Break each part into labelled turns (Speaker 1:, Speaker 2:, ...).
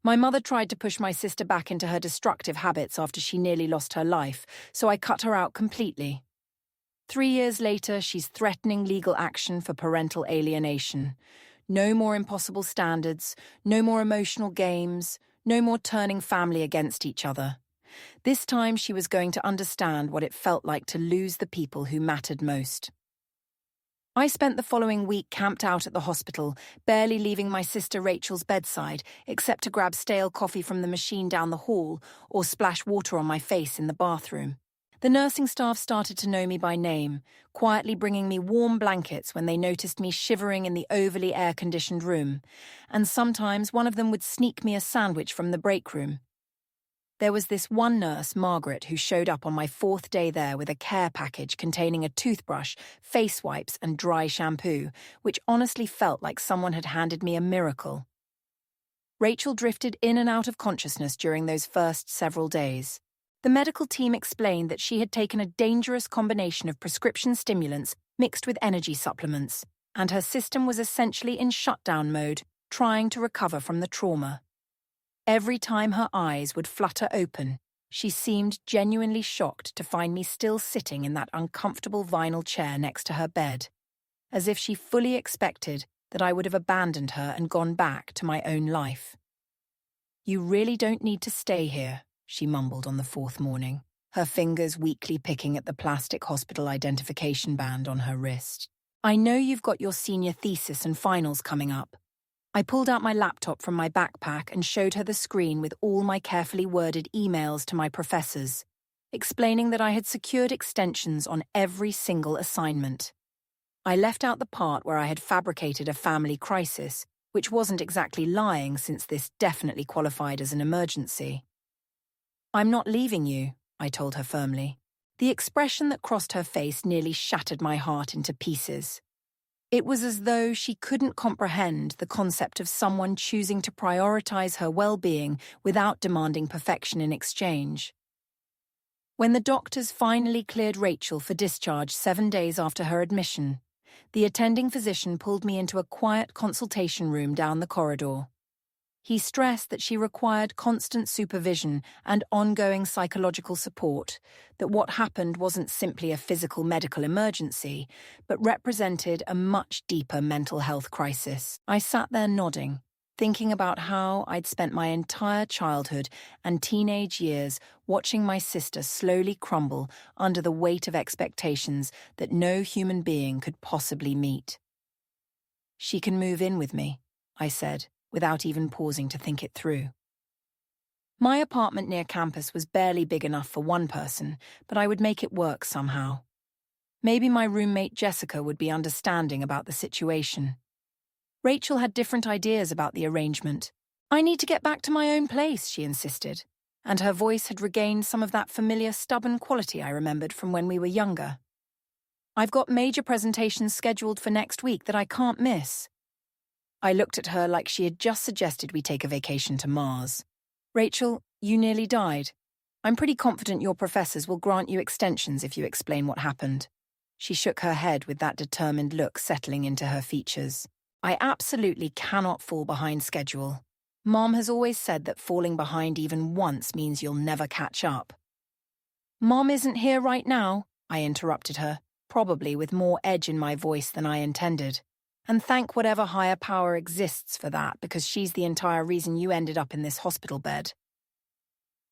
Speaker 1: My mother tried to push my sister back into her destructive habits after she nearly lost her life, so I cut her out completely. 3 years later, she's threatening legal action for parental alienation. No more impossible standards, no more emotional games, no more turning family against each other. This time she was going to understand what it felt like to lose the people who mattered most. I spent the following week camped out at the hospital, barely leaving my sister Rachel's bedside, except to grab stale coffee from the machine down the hall or splash water on my face in the bathroom. The nursing staff started to know me by name, quietly bringing me warm blankets when they noticed me shivering in the overly air-conditioned room, and sometimes one of them would sneak me a sandwich from the break room. There was this one nurse, Margaret, who showed up on my 4th day there with a care package containing a toothbrush, face wipes, and dry shampoo, which honestly felt like someone had handed me a miracle. Rachel drifted in and out of consciousness during those first several days. The medical team explained that she had taken a dangerous combination of prescription stimulants mixed with energy supplements, and her system was essentially in shutdown mode, trying to recover from the trauma. Every time her eyes would flutter open, she seemed genuinely shocked to find me still sitting in that uncomfortable vinyl chair next to her bed, as if she fully expected that I would have abandoned her and gone back to my own life. "You really don't need to stay here," she mumbled on the 4th morning, her fingers weakly picking at the plastic hospital identification band on her wrist. "I know you've got your senior thesis and finals coming up." I pulled out my laptop from my backpack and showed her the screen with all my carefully worded emails to my professors, explaining that I had secured extensions on every single assignment. I left out the part where I had fabricated a family crisis, which wasn't exactly lying since this definitely qualified as an emergency. "I'm not leaving you," I told her firmly. The expression that crossed her face nearly shattered my heart into pieces. It was as though she couldn't comprehend the concept of someone choosing to prioritize her well-being without demanding perfection in exchange. When the doctors finally cleared Rachel for discharge 7 days after her admission, the attending physician pulled me into a quiet consultation room down the corridor. He stressed that she required constant supervision and ongoing psychological support, that what happened wasn't simply a physical medical emergency, but represented a much deeper mental health crisis. I sat there nodding, thinking about how I'd spent my entire childhood and teenage years watching my sister slowly crumble under the weight of expectations that no human being could possibly meet. "She can move in with me," I said, without even pausing to think it through. My apartment near campus was barely big enough for one person, but I would make it work somehow. Maybe my roommate Jessica would be understanding about the situation. Rachel had different ideas about the arrangement. "I need to get back to my own place," she insisted, and her voice had regained some of that familiar stubborn quality I remembered from when we were younger. "I've got major presentations scheduled for next week that I can't miss." I looked at her like she had just suggested we take a vacation to Mars. "Rachel, you nearly died. I'm pretty confident your professors will grant you extensions if you explain what happened." She shook her head with that determined look settling into her features. "I absolutely cannot fall behind schedule. Mom has always said that falling behind even once means you'll never catch up." "Mom isn't here right now," I interrupted her, probably with more edge in my voice than I intended. "And thank whatever higher power exists for that, because she's the entire reason you ended up in this hospital bed."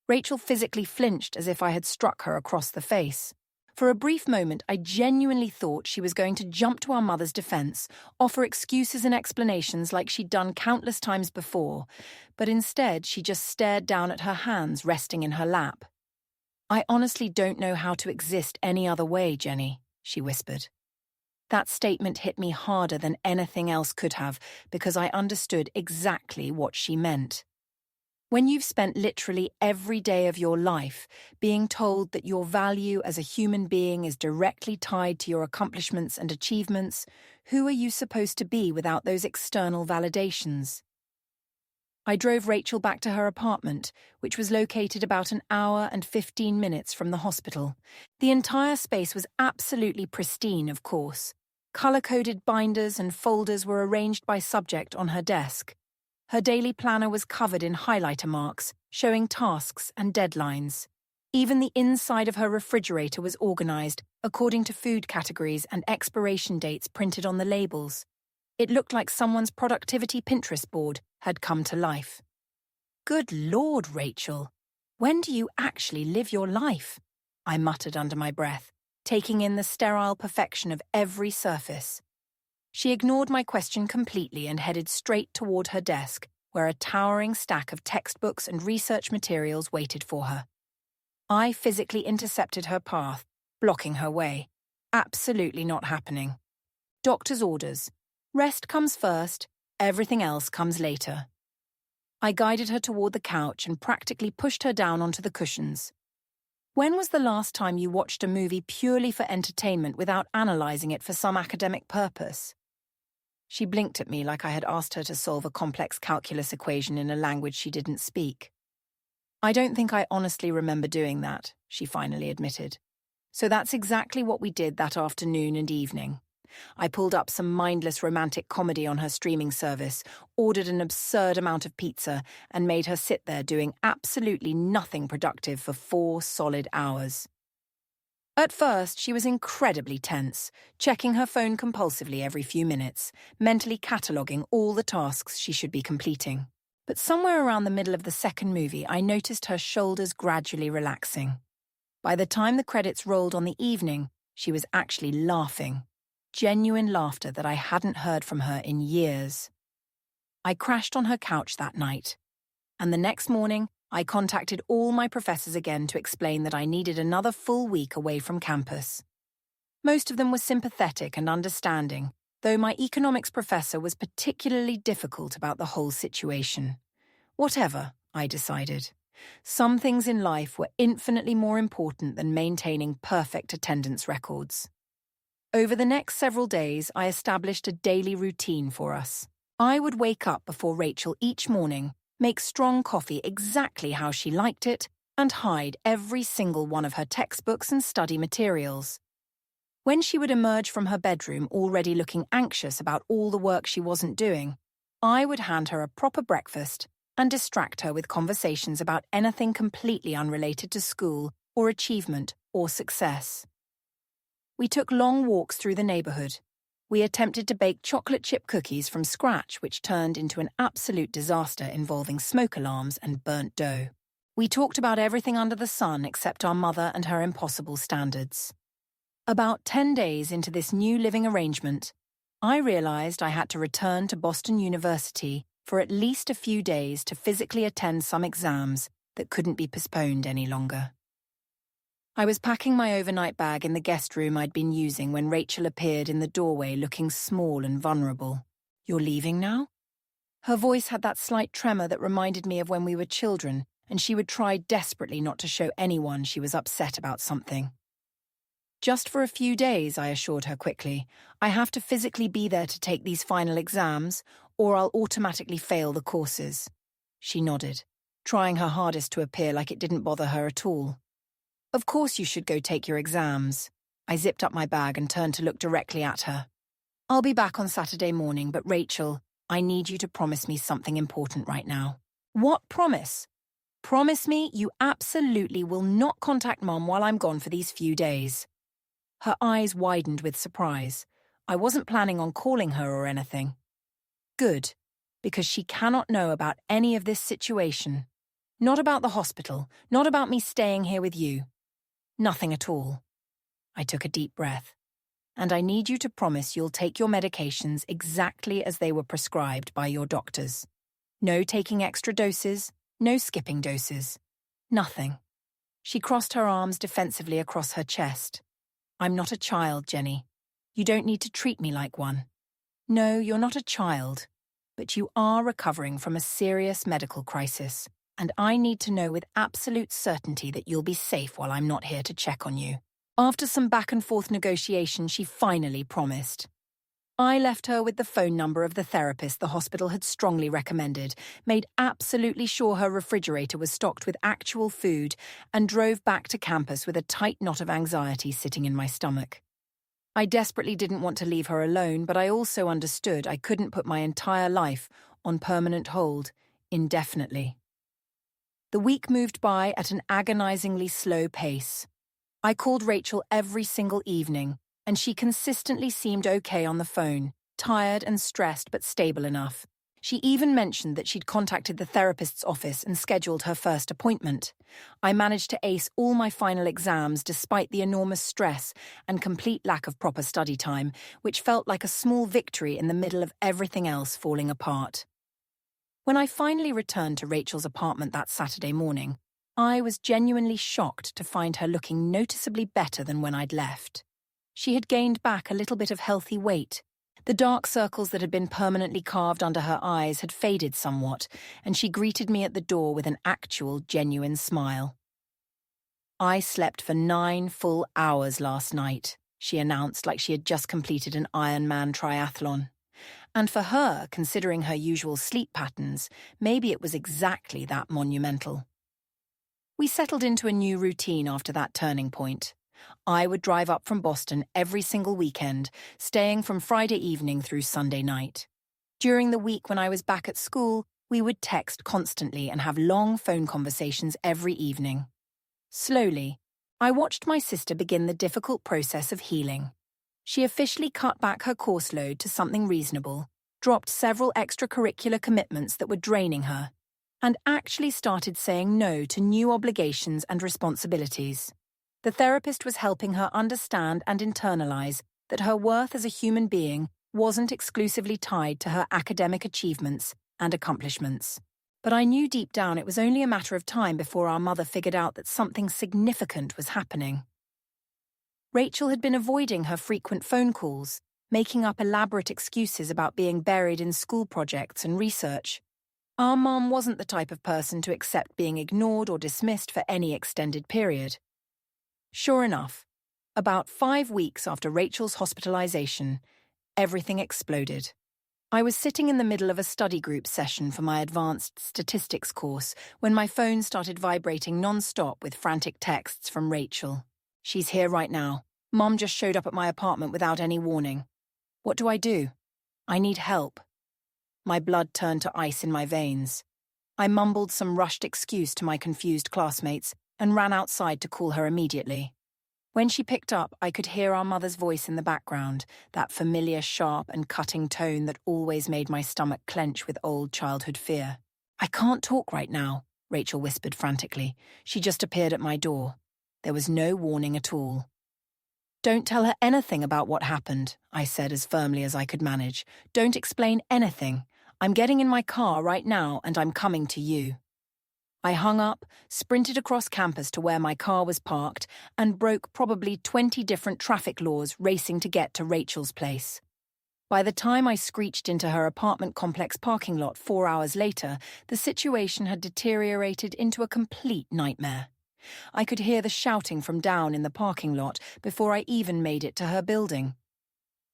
Speaker 1: Rachel physically flinched as if I had struck her across the face. For a brief moment, I genuinely thought she was going to jump to our mother's defense, offer excuses and explanations like she'd done countless times before, but instead she just stared down at her hands resting in her lap. "I honestly don't know how to exist any other way, Jenny," she whispered. That statement hit me harder than anything else could have because I understood exactly what she meant. When you've spent literally every day of your life being told that your value as a human being is directly tied to your accomplishments and achievements, who are you supposed to be without those external validations? I drove Rachel back to her apartment, which was located about an hour and 15 minutes from the hospital. The entire space was absolutely pristine, of course. Color-coded binders and folders were arranged by subject on her desk. Her daily planner was covered in highlighter marks, showing tasks and deadlines. Even the inside of her refrigerator was organized according to food categories and expiration dates printed on the labels. It looked like someone's productivity Pinterest board had come to life. "Good Lord, Rachel, when do you actually live your life?" I muttered under my breath, taking in the sterile perfection of every surface. She ignored my question completely and headed straight toward her desk, where a towering stack of textbooks and research materials waited for her. I physically intercepted her path, blocking her way. Absolutely not happening. Doctor's orders. Rest comes first, everything else comes later. I guided her toward the couch and practically pushed her down onto the cushions. "When was the last time you watched a movie purely for entertainment without analyzing it for some academic purpose?" She blinked at me like I had asked her to solve a complex calculus equation in a language she didn't speak. "I don't think I honestly remember doing that," she finally admitted. "So that's exactly what we did that afternoon and evening. I pulled up some mindless romantic comedy on her streaming service, ordered an absurd amount of pizza, and made her sit there doing absolutely nothing productive for 4 solid hours." At first, she was incredibly tense, checking her phone compulsively every few minutes, mentally cataloguing all the tasks she should be completing. But somewhere around the middle of the second movie, I noticed her shoulders gradually relaxing. By the time the credits rolled on the evening, she was actually laughing. Genuine laughter that I hadn't heard from her in years. I crashed on her couch that night, and the next morning, I contacted all my professors again to explain that I needed another full week away from campus. Most of them were sympathetic and understanding, though my economics professor was particularly difficult about the whole situation. Whatever, I decided. Some things in life were infinitely more important than maintaining perfect attendance records. Over the next several days, I established a daily routine for us. I would wake up before Rachel each morning, make strong coffee exactly how she liked it, and hide every single one of her textbooks and study materials. When she would emerge from her bedroom already looking anxious about all the work she wasn't doing, I would hand her a proper breakfast and distract her with conversations about anything completely unrelated to school or achievement or success. We took long walks through the neighborhood. We attempted to bake chocolate chip cookies from scratch, which turned into an absolute disaster involving smoke alarms and burnt dough. We talked about everything under the sun except our mother and her impossible standards. About 10 days into this new living arrangement, I realized I had to return to Boston University for at least a few days to physically attend some exams that couldn't be postponed any longer. I was packing my overnight bag in the guest room I'd been using when Rachel appeared in the doorway looking small and vulnerable. "You're leaving now?" Her voice had that slight tremor that reminded me of when we were children, and she would try desperately not to show anyone she was upset about something. "Just for a few days," I assured her quickly. "I have to physically be there to take these final exams, or I'll automatically fail the courses." She nodded, trying her hardest to appear like it didn't bother her at all. "Of course you should go take your exams." I zipped up my bag and turned to look directly at her. "I'll be back on Saturday morning, but Rachel, I need you to promise me something important right now." "What promise?" "Promise me you absolutely will not contact Mom while I'm gone for these few days." Her eyes widened with surprise. I wasn't planning on calling her or anything. "Good, because she cannot know about any of this situation. Not about the hospital, not about me staying here with you. Nothing at all." I took a deep breath. "And I need you to promise you'll take your medications exactly as they were prescribed by your doctors. No taking extra doses, no skipping doses. Nothing." She crossed her arms defensively across her chest. "I'm not a child, Jenny. You don't need to treat me like one. No, you're not a child, but you are recovering from a serious medical crisis, and I need to know with absolute certainty that you'll be safe while I'm not here to check on you." After some back-and-forth negotiation, she finally promised. I left her with the phone number of the therapist the hospital had strongly recommended, made absolutely sure her refrigerator was stocked with actual food, and drove back to campus with a tight knot of anxiety sitting in my stomach. I desperately didn't want to leave her alone, but I also understood I couldn't put my entire life, on permanent hold, indefinitely. The week moved by at an agonizingly slow pace. I called Rachel every single evening, and she consistently seemed okay on the phone, tired and stressed but stable enough. She even mentioned that she'd contacted the therapist's office and scheduled her first appointment. I managed to ace all my final exams despite the enormous stress and complete lack of proper study time, which felt like a small victory in the middle of everything else falling apart. When I finally returned to Rachel's apartment that Saturday morning, I was genuinely shocked to find her looking noticeably better than when I'd left. She had gained back a little bit of healthy weight. The dark circles that had been permanently carved under her eyes had faded somewhat, and she greeted me at the door with an actual, genuine smile. "I slept for 9 full hours last night," she announced like she had just completed an Ironman triathlon. And for her, considering her usual sleep patterns, maybe it was exactly that monumental. We settled into a new routine after that turning point. I would drive up from Boston every single weekend, staying from Friday evening through Sunday night. During the week when I was back at school, we would text constantly and have long phone conversations every evening. Slowly, I watched my sister begin the difficult process of healing. She officially cut back her course load to something reasonable, dropped several extracurricular commitments that were draining her, and actually started saying no to new obligations and responsibilities. The therapist was helping her understand and internalize that her worth as a human being wasn't exclusively tied to her academic achievements and accomplishments. But I knew deep down it was only a matter of time before our mother figured out that something significant was happening. Rachel had been avoiding her frequent phone calls, making up elaborate excuses about being buried in school projects and research. Our mom wasn't the type of person to accept being ignored or dismissed for any extended period. Sure enough, about 5 weeks after Rachel's hospitalization, everything exploded. I was sitting in the middle of a study group session for my advanced statistics course when my phone started vibrating non-stop with frantic texts from Rachel. "She's here right now. Mom just showed up at my apartment without any warning. What do I do? I need help." My blood turned to ice in my veins. I mumbled some rushed excuse to my confused classmates and ran outside to call her immediately. When she picked up, I could hear our mother's voice in the background, that familiar sharp and cutting tone that always made my stomach clench with old childhood fear. "I can't talk right now," Rachel whispered frantically. She just appeared at my door. There was no warning at all. "Don't tell her anything about what happened," I said as firmly as I could manage. "Don't explain anything. I'm getting in my car right now and I'm coming to you." I hung up, sprinted across campus to where my car was parked, and broke probably 20 different traffic laws racing to get to Rachel's place. By the time I screeched into her apartment complex parking lot 4 hours later, the situation had deteriorated into a complete nightmare. I could hear the shouting from down in the parking lot before I even made it to her building.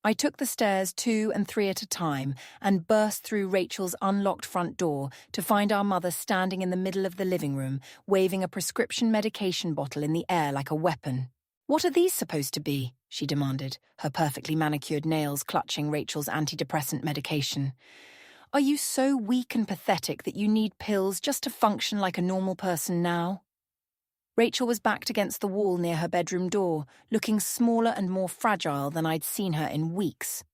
Speaker 1: I took the stairs 2 and 3 at a time and burst through Rachel's unlocked front door to find our mother standing in the middle of the living room, waving a prescription medication bottle in the air like a weapon. "What are these supposed to be?" she demanded, her perfectly manicured nails clutching Rachel's antidepressant medication. "Are you so weak and pathetic that you need pills just to function like a normal person now?" Rachel was backed against the wall near her bedroom door, looking smaller and more fragile than I'd seen her in weeks.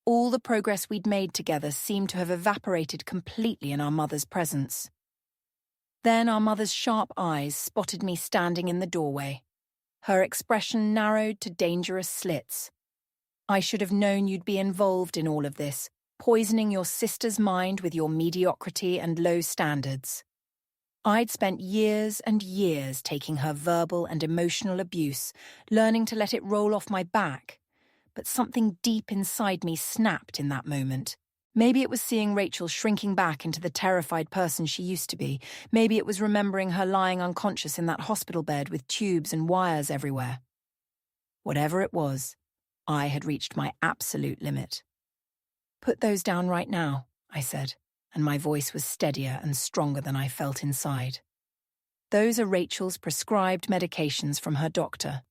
Speaker 1: All the progress we'd made together seemed to have evaporated completely in our mother's presence. Then our mother's sharp eyes spotted me standing in the doorway. Her expression narrowed to dangerous slits. "I should have known you'd be involved in all of this, poisoning your sister's mind with your mediocrity and low standards." I'd spent years and years taking her verbal and emotional abuse, learning to let it roll off my back. But something deep inside me snapped in that moment. Maybe it was seeing Rachel shrinking back into the terrified person she used to be. Maybe it was remembering her lying unconscious in that hospital bed with tubes and wires everywhere. Whatever it was, I had reached my absolute limit. "Put those down right now," I said, and my voice was steadier and stronger than I felt inside. "Those are Rachel's prescribed medications from her doctor,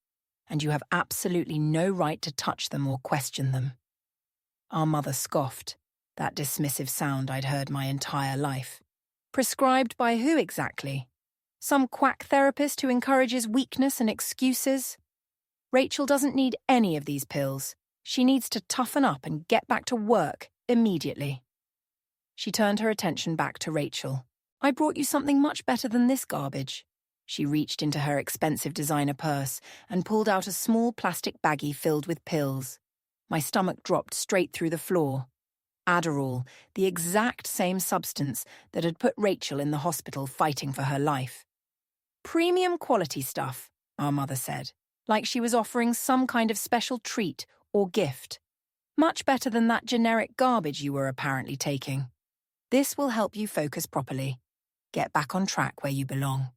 Speaker 1: and you have absolutely no right to touch them or question them." Our mother scoffed. That dismissive sound I'd heard my entire life. Prescribed by who exactly? Some quack therapist who encourages weakness and excuses? Rachel doesn't need any of these pills. She needs to toughen up and get back to work immediately. She turned her attention back to Rachel. I brought you something much better than this garbage. She reached into her expensive designer purse and pulled out a small plastic baggie filled with pills. My stomach dropped straight through the floor. Adderall, the exact same substance that had put Rachel in the hospital fighting for her life. Premium quality stuff, our mother said, like she was offering some kind of special treat or gift. Much better than that generic garbage you were apparently taking. This will help you focus properly. Get back on track where you belong.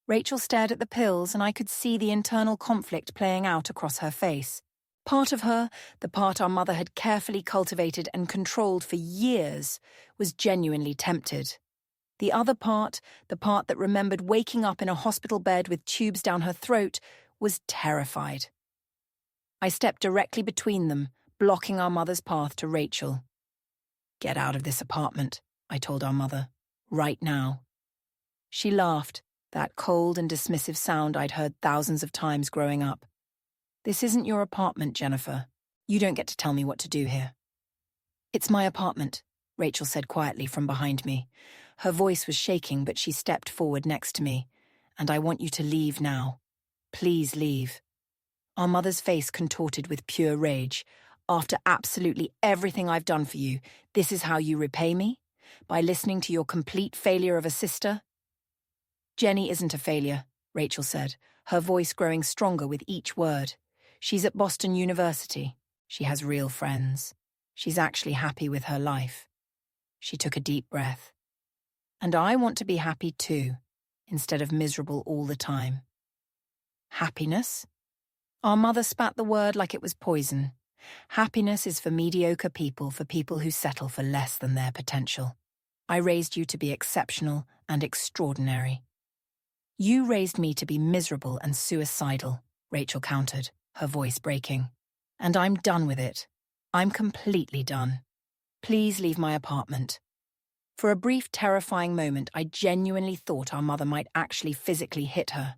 Speaker 1: Rachel stared at the pills, and I could see the internal conflict playing out across her face. Part of her, the part our mother had carefully cultivated and controlled for years, was genuinely tempted. The other part, the part that remembered waking up in a hospital bed with tubes down her throat, was terrified. I stepped directly between them, blocking our mother's path to Rachel. Get out of this apartment, I told our mother. Right now. She laughed, that cold and dismissive sound I'd heard thousands of times growing up. This isn't your apartment, Jennifer. You don't get to tell me what to do here. It's my apartment, Rachel said quietly from behind me. Her voice was shaking, but she stepped forward next to me. And I want you to leave now. Please leave. Our mother's face contorted with pure rage. After absolutely everything I've done for you, this is how you repay me? By listening to your complete failure of a sister? Jenny isn't a failure, Rachel said, her voice growing stronger with each word. She's at Boston University. She has real friends. She's actually happy with her life. She took a deep breath. And I want to be happy too, instead of miserable all the time. Happiness? Our mother spat the word like it was poison. Happiness is for mediocre people, for people who settle for less than their potential. I raised you to be exceptional and extraordinary. You raised me to be miserable and suicidal, Rachel countered, her voice breaking. And I'm done with it. I'm completely done. Please leave my apartment. For a brief, terrifying moment, I genuinely thought our mother might actually physically hit her.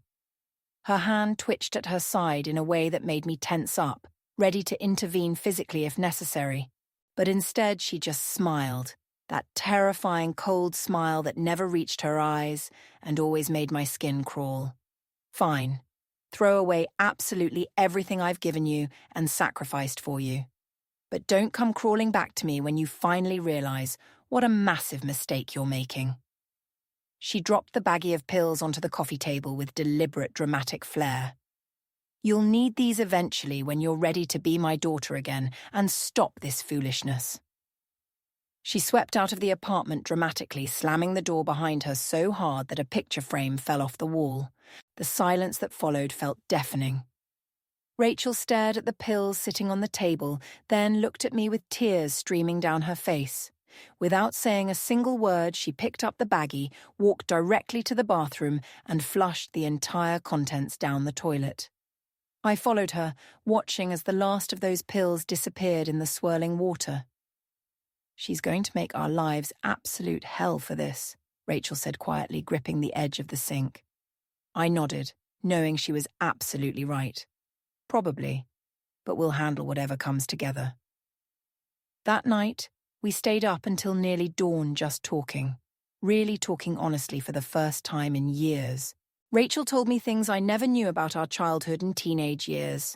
Speaker 1: Her hand twitched at her side in a way that made me tense up, ready to intervene physically if necessary. But instead, she just smiled. That terrifying, cold smile that never reached her eyes and always made my skin crawl. Fine. Throw away absolutely everything I've given you and sacrificed for you. But don't come crawling back to me when you finally realize what a massive mistake you're making. She dropped the baggie of pills onto the coffee table with deliberate, dramatic flair. You'll need these eventually when you're ready to be my daughter again and stop this foolishness. She swept out of the apartment dramatically, slamming the door behind her so hard that a picture frame fell off the wall. The silence that followed felt deafening. Rachel stared at the pills sitting on the table, then looked at me with tears streaming down her face. Without saying a single word, she picked up the baggie, walked directly to the bathroom, and flushed the entire contents down the toilet. I followed her, watching as the last of those pills disappeared in the swirling water. She's going to make our lives absolute hell for this, Rachel said quietly, gripping the edge of the sink. I nodded, knowing she was absolutely right. Probably, but we'll handle whatever comes together. That night, we stayed up until nearly dawn just talking, really talking honestly for the first time in years. Rachel told me things I never knew about our childhood and teenage years.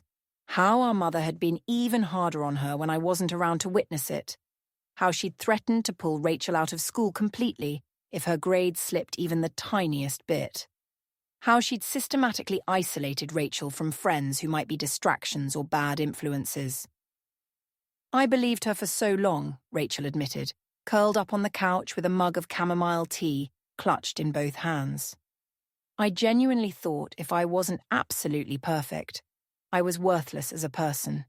Speaker 1: How our mother had been even harder on her when I wasn't around to witness it. How she'd threatened to pull Rachel out of school completely if her grades slipped even the tiniest bit. How she'd systematically isolated Rachel from friends who might be distractions or bad influences. I believed her for so long, Rachel admitted, curled up on the couch with a mug of chamomile tea, clutched in both hands. I genuinely thought if I wasn't absolutely perfect, I was worthless as a person.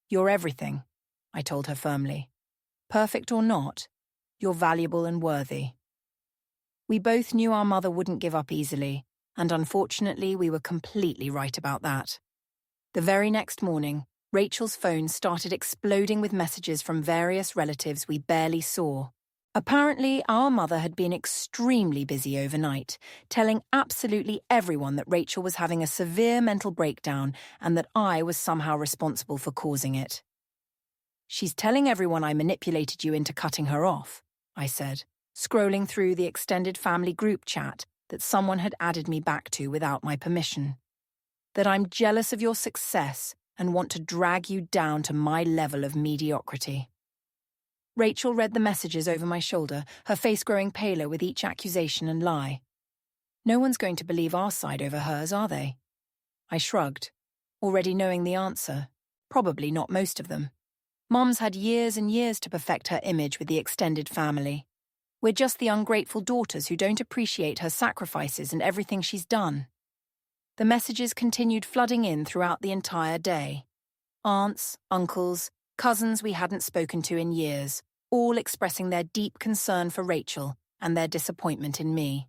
Speaker 1: You're everything, I told her firmly. Perfect or not, you're valuable and worthy. We both knew our mother wouldn't give up easily, and unfortunately we were completely right about that. The very next morning, Rachel's phone started exploding with messages from various relatives we barely saw. Apparently, our mother had been extremely busy overnight, telling absolutely everyone that Rachel was having a severe mental breakdown and that I was somehow responsible for causing it. "She's telling everyone I manipulated you into cutting her off," I said, scrolling through the extended family group chat that someone had added me back to without my permission. "That I'm jealous of your success and want to drag you down to my level of mediocrity." Rachel read the messages over my shoulder, her face growing paler with each accusation and lie. No one's going to believe our side over hers, are they? I shrugged, already knowing the answer. Probably not most of them. Mum's had years and years to perfect her image with the extended family. We're just the ungrateful daughters who don't appreciate her sacrifices and everything she's done. The messages continued flooding in throughout the entire day. Aunts, uncles, cousins we hadn't spoken to in years, all expressing their deep concern for Rachel and their disappointment in me.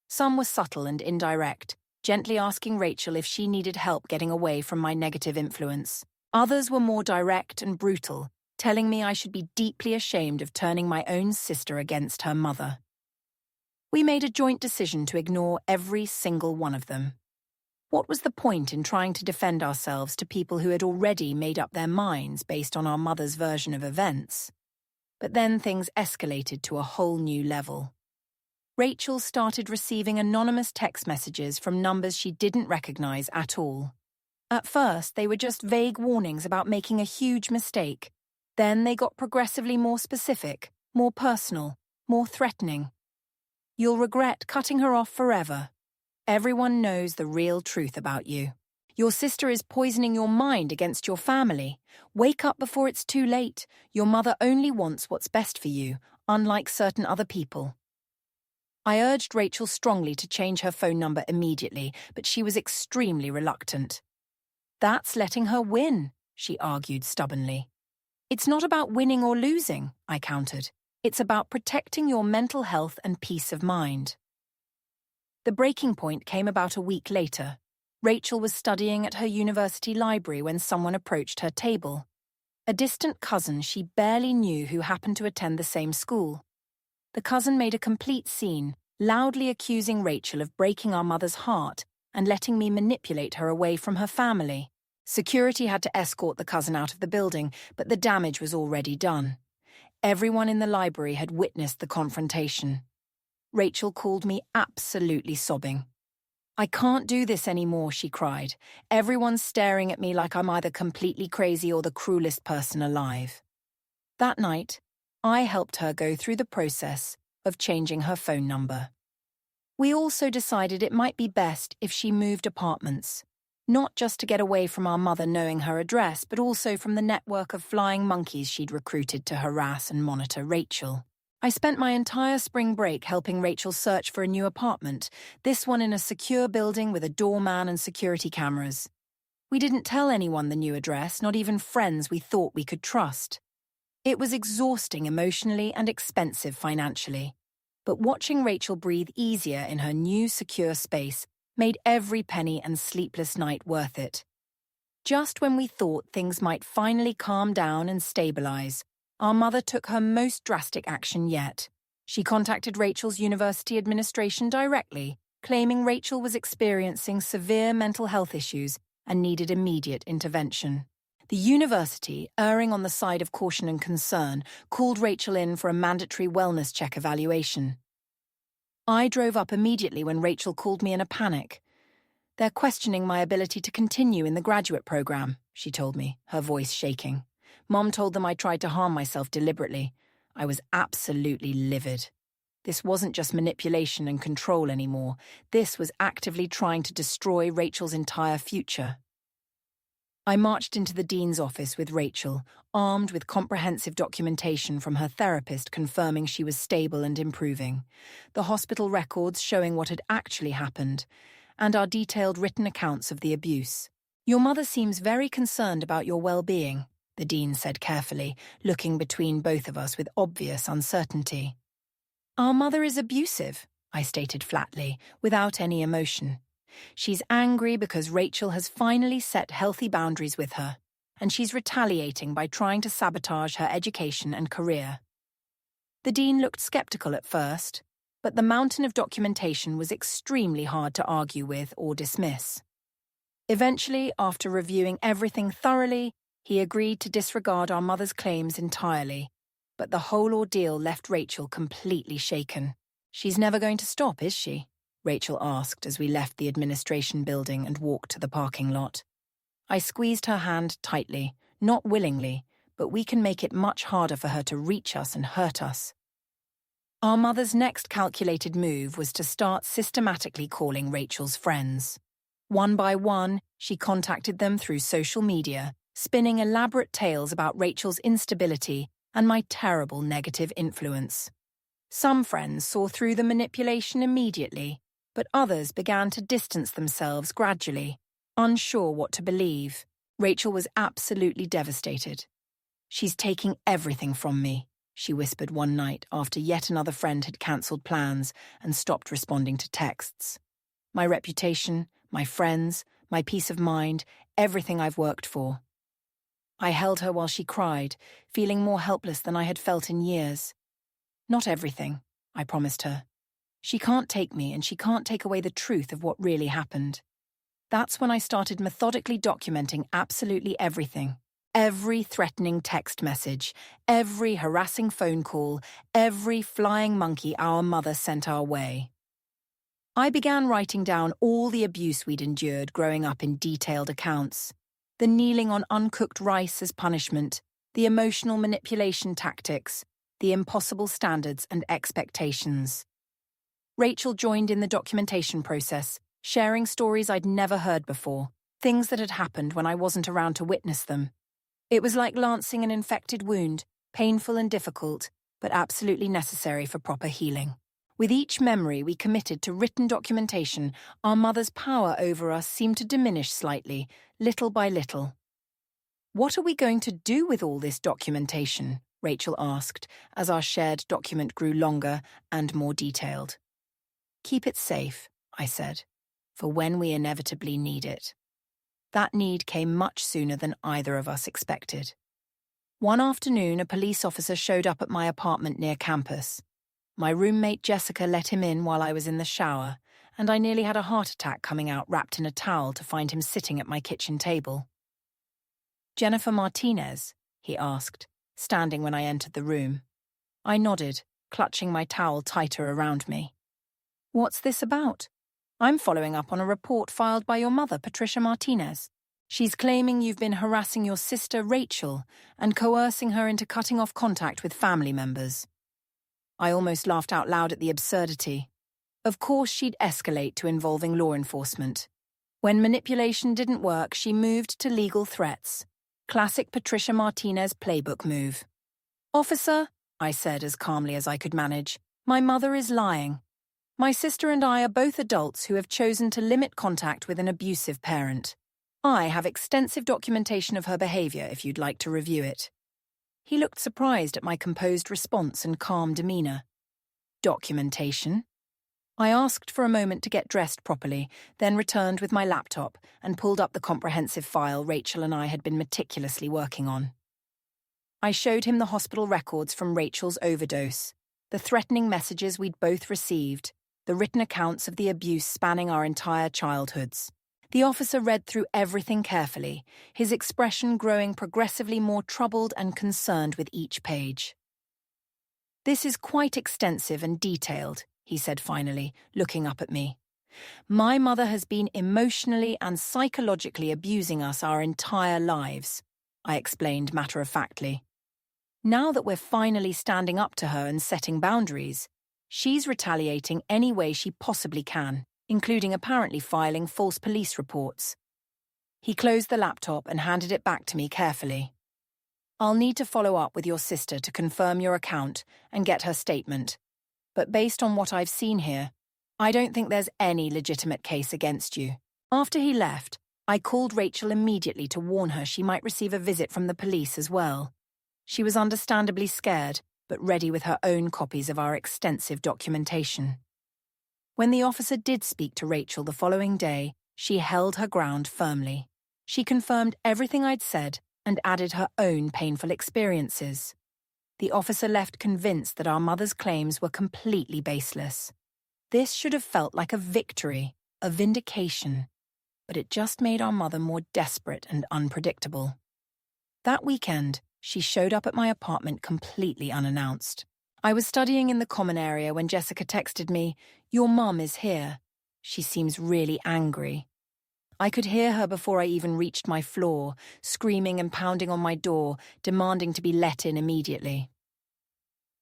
Speaker 1: Some were subtle and indirect, gently asking Rachel if she needed help getting away from my negative influence. Others were more direct and brutal, telling me I should be deeply ashamed of turning my own sister against her mother. We made a joint decision to ignore every single one of them. What was the point in trying to defend ourselves to people who had already made up their minds based on our mother's version of events? But then things escalated to a whole new level. Rachel started receiving anonymous text messages from numbers she didn't recognize at all. At first, they were just vague warnings about making a huge mistake. Then they got progressively more specific, more personal, more threatening. "You'll regret cutting her off forever. Everyone knows the real truth about you. Your sister is poisoning your mind against your family. Wake up before it's too late. Your mother only wants what's best for you, unlike certain other people." I urged Rachel strongly to change her phone number immediately, but she was extremely reluctant. "That's letting her win," she argued stubbornly. "It's not about winning or losing," I countered. "It's about protecting your mental health and peace of mind." The breaking point came about a week later. Rachel was studying at her university library when someone approached her table. A distant cousin she barely knew who happened to attend the same school. The cousin made a complete scene, loudly accusing Rachel of breaking our mother's heart and letting me manipulate her away from her family. Security had to escort the cousin out of the building, but the damage was already done. Everyone in the library had witnessed the confrontation. Rachel called me absolutely sobbing. "I can't do this anymore," she cried. "Everyone's staring at me like I'm either completely crazy or the cruelest person alive." That night, I helped her go through the process of changing her phone number. We also decided it might be best if she moved apartments, not just to get away from our mother knowing her address, but also from the network of flying monkeys she'd recruited to harass and monitor Rachel. I spent my entire spring break helping Rachel search for a new apartment, this one in a secure building with a doorman and security cameras. We didn't tell anyone the new address, not even friends we thought we could trust. It was exhausting emotionally and expensive financially, but watching Rachel breathe easier in her new secure space made every penny and sleepless night worth it. Just when we thought things might finally calm down and stabilize, our mother took her most drastic action yet. She contacted Rachel's university administration directly, claiming Rachel was experiencing severe mental health issues and needed immediate intervention. The university, erring on the side of caution and concern, called Rachel in for a mandatory wellness check evaluation. I drove up immediately when Rachel called me in a panic. "They're questioning my ability to continue in the graduate program," she told me, her voice shaking. "Mom told them I tried to harm myself deliberately." I was absolutely livid. This wasn't just manipulation and control anymore. This was actively trying to destroy Rachel's entire future. I marched into the dean's office with Rachel, armed with comprehensive documentation from her therapist confirming she was stable and improving, the hospital records showing what had actually happened, and our detailed written accounts of the abuse. "Your mother seems very concerned about your well-being," the dean said carefully, looking between both of us with obvious uncertainty. "Our mother is abusive," I stated flatly, without any emotion. "She's angry because Rachel has finally set healthy boundaries with her. and she's retaliating by trying to sabotage her education and career. The dean looked skeptical at first, but the mountain of documentation was extremely hard to argue with or dismiss. Eventually, after reviewing everything thoroughly, he agreed to disregard our mother's claims entirely, but the whole ordeal left Rachel completely shaken. "She's never going to stop, is she?" Rachel asked as we left the administration building and walked to the parking lot. I squeezed her hand tightly, not willingly, but we can make it much harder for her to reach us and hurt us. Our mother's next calculated move was to start systematically calling Rachel's friends. One by one, she contacted them through social media, spinning elaborate tales about Rachel's instability and my terrible negative influence. Some friends saw through the manipulation immediately, but others began to distance themselves gradually, unsure what to believe. Rachel was absolutely devastated. "She's taking everything from me," she whispered one night after yet another friend had cancelled plans and stopped responding to texts. "My reputation, my friends, my peace of mind, everything I've worked for." I held her while she cried, feeling more helpless than I had felt in years. "Not everything," I promised her. "She can't take me, and she can't take away the truth of what really happened." That's when I started methodically documenting absolutely everything. Every threatening text message, every harassing phone call, every flying monkey our mother sent our way. I began writing down all the abuse we'd endured growing up in detailed accounts. The kneeling on uncooked rice as punishment, the emotional manipulation tactics, the impossible standards and expectations. Rachel joined in the documentation process, sharing stories I'd never heard before, things that had happened when I wasn't around to witness them. It was like lancing an infected wound, painful and difficult, but absolutely necessary for proper healing. With each memory we committed to written documentation, our mother's power over us seemed to diminish slightly, little by little. "What are we going to do with all this documentation?" Rachel asked, as our shared document grew longer and more detailed. "Keep it safe," I said, "for when we inevitably need it." That need came much sooner than either of us expected. One afternoon, a police officer showed up at my apartment near campus. My roommate Jessica let him in while I was in the shower, and I nearly had a heart attack coming out wrapped in a towel to find him sitting at my kitchen table. "Jennifer Martinez?" he asked, standing when I entered the room. I nodded, clutching my towel tighter around me. "What's this about?" "I'm following up on a report filed by your mother, Patricia Martinez. She's claiming you've been harassing your sister, Rachel, and coercing her into cutting off contact with family members." I almost laughed out loud at the absurdity. Of course she'd escalate to involving law enforcement. When manipulation didn't work, she moved to legal threats. Classic Patricia Martinez playbook move. "Officer," I said as calmly as I could manage, "my mother is lying. My sister and I are both adults who have chosen to limit contact with an abusive parent. I have extensive documentation of her behavior if you'd like to review it." He looked surprised at my composed response and calm demeanor. "Documentation?" I asked for a moment to get dressed properly, then returned with my laptop and pulled up the comprehensive file Rachel and I had been meticulously working on. I showed him the hospital records from Rachel's overdose, the threatening messages we'd both received, the written accounts of the abuse spanning our entire childhoods. The officer read through everything carefully, his expression growing progressively more troubled and concerned with each page. "This is quite extensive and detailed," he said finally, looking up at me. "My mother has been emotionally and psychologically abusing us our entire lives," I explained matter-of-factly. "Now that we're finally standing up to her and setting boundaries, she's retaliating any way she possibly can, including apparently filing false police reports." He closed the laptop and handed it back to me carefully. "I'll need to follow up with your sister to confirm your account and get her statement. But based on what I've seen here, I don't think there's any legitimate case against you." After he left, I called Rachel immediately to warn her she might receive a visit from the police as well. She was understandably scared, but ready with her own copies of our extensive documentation. When the officer did speak to Rachel the following day, she held her ground firmly. She confirmed everything I'd said and added her own painful experiences. The officer left convinced that our mother's claims were completely baseless. This should have felt like a victory, a vindication, but it just made our mother more desperate and unpredictable. That weekend, she showed up at my apartment completely unannounced. I was studying in the common area when Jessica texted me, "Your mum is here. She seems really angry." I could hear her before I even reached my floor, screaming and pounding on my door, demanding to be let in immediately.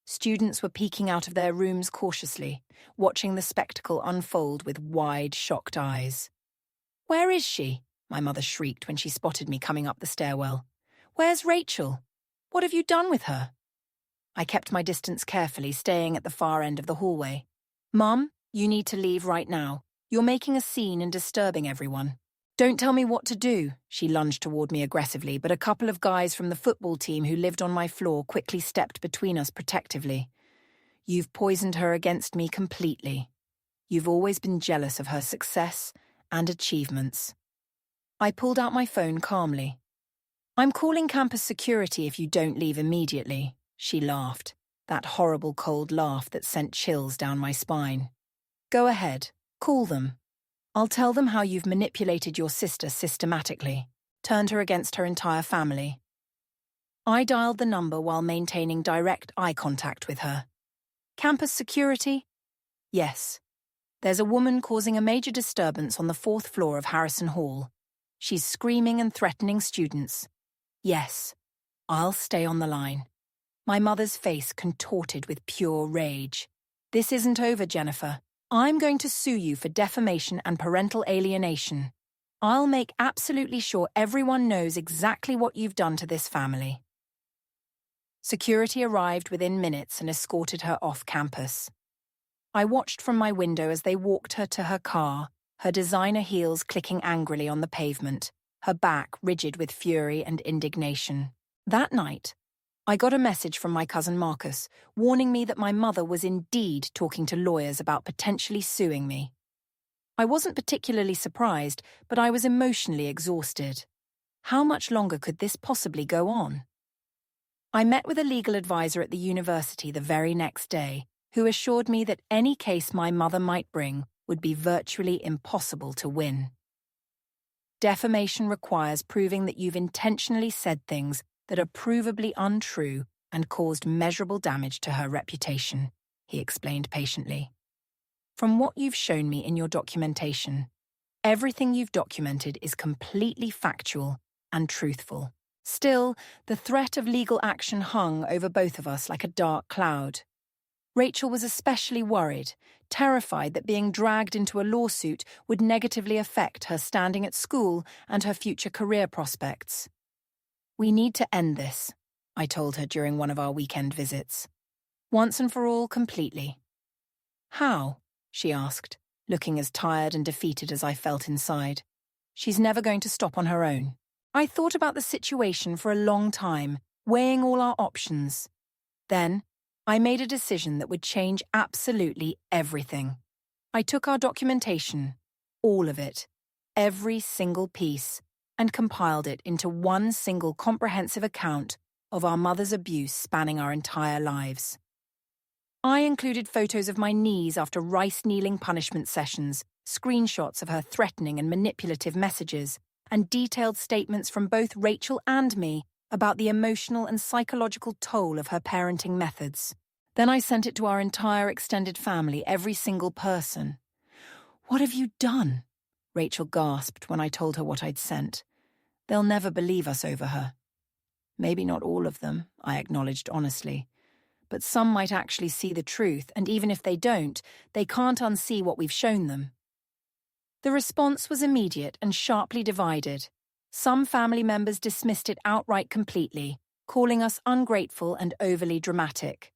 Speaker 1: Students were peeking out of their rooms cautiously, watching the spectacle unfold with wide, shocked eyes. "Where is she?" my mother shrieked when she spotted me coming up the stairwell. "Where's Rachel? What have you done with her?" I kept my distance carefully, staying at the far end of the hallway. "Mum, you need to leave right now. You're making a scene and disturbing everyone." "Don't tell me what to do," she lunged toward me aggressively, but a couple of guys from the football team who lived on my floor quickly stepped between us protectively. "You've poisoned her against me completely. You've always been jealous of her success and achievements." I pulled out my phone calmly. "I'm calling campus security if you don't leave immediately," she laughed, that horrible cold laugh that sent chills down my spine. "Go ahead, call them. I'll tell them how you've manipulated your sister systematically, turned her against her entire family." I dialed the number while maintaining direct eye contact with her. "Campus security?" "Yes. There's a woman causing a major disturbance on the 4th floor of Harrison Hall. She's screaming and threatening students." "Yes. I'll stay on the line." My mother's face contorted with pure rage. "This isn't over, Jennifer. I'm going to sue you for defamation and parental alienation. I'll make absolutely sure everyone knows exactly what you've done to this family." Security arrived within minutes and escorted her off campus. I watched from my window as they walked her to her car, her designer heels clicking angrily on the pavement, her back rigid with fury and indignation. That night, I got a message from my cousin Marcus, warning me that my mother was indeed talking to lawyers about potentially suing me. I wasn't particularly surprised, but I was emotionally exhausted. How much longer could this possibly go on? I met with a legal advisor at the university the very next day, who assured me that any case my mother might bring would be virtually impossible to win. Defamation requires proving that you've intentionally said things that are provably untrue and caused measurable damage to her reputation, he explained patiently. "From what you've shown me in your documentation, everything you've documented is completely factual and truthful. Still, the threat of legal action hung over both of us like a dark cloud. Rachel was especially worried, terrified that being dragged into a lawsuit would negatively affect her standing at school and her future career prospects. We need to end this, I told her during one of our weekend visits. Once and for all, completely. How? She asked, looking as tired and defeated as I felt inside. She's never going to stop on her own. I thought about the situation for a long time, weighing all our options. Then, I made a decision that would change absolutely everything. I took our documentation, all of it, every single piece, and compiled it into one single comprehensive account of our mother's abuse spanning our entire lives. I included photos of my knees after rice-kneeling punishment sessions, screenshots of her threatening and manipulative messages, and detailed statements from both Rachel and me about the emotional and psychological toll of her parenting methods. Then I sent it to our entire extended family, every single person. "What have you done?" Rachel gasped when I told her what I'd sent. "They'll never believe us over her." "Maybe not all of them," I acknowledged honestly. "But some might actually see the truth, and even if they don't, they can't unsee what we've shown them." The response was immediate and sharply divided. Some family members dismissed it outright completely, calling us ungrateful and overly dramatic.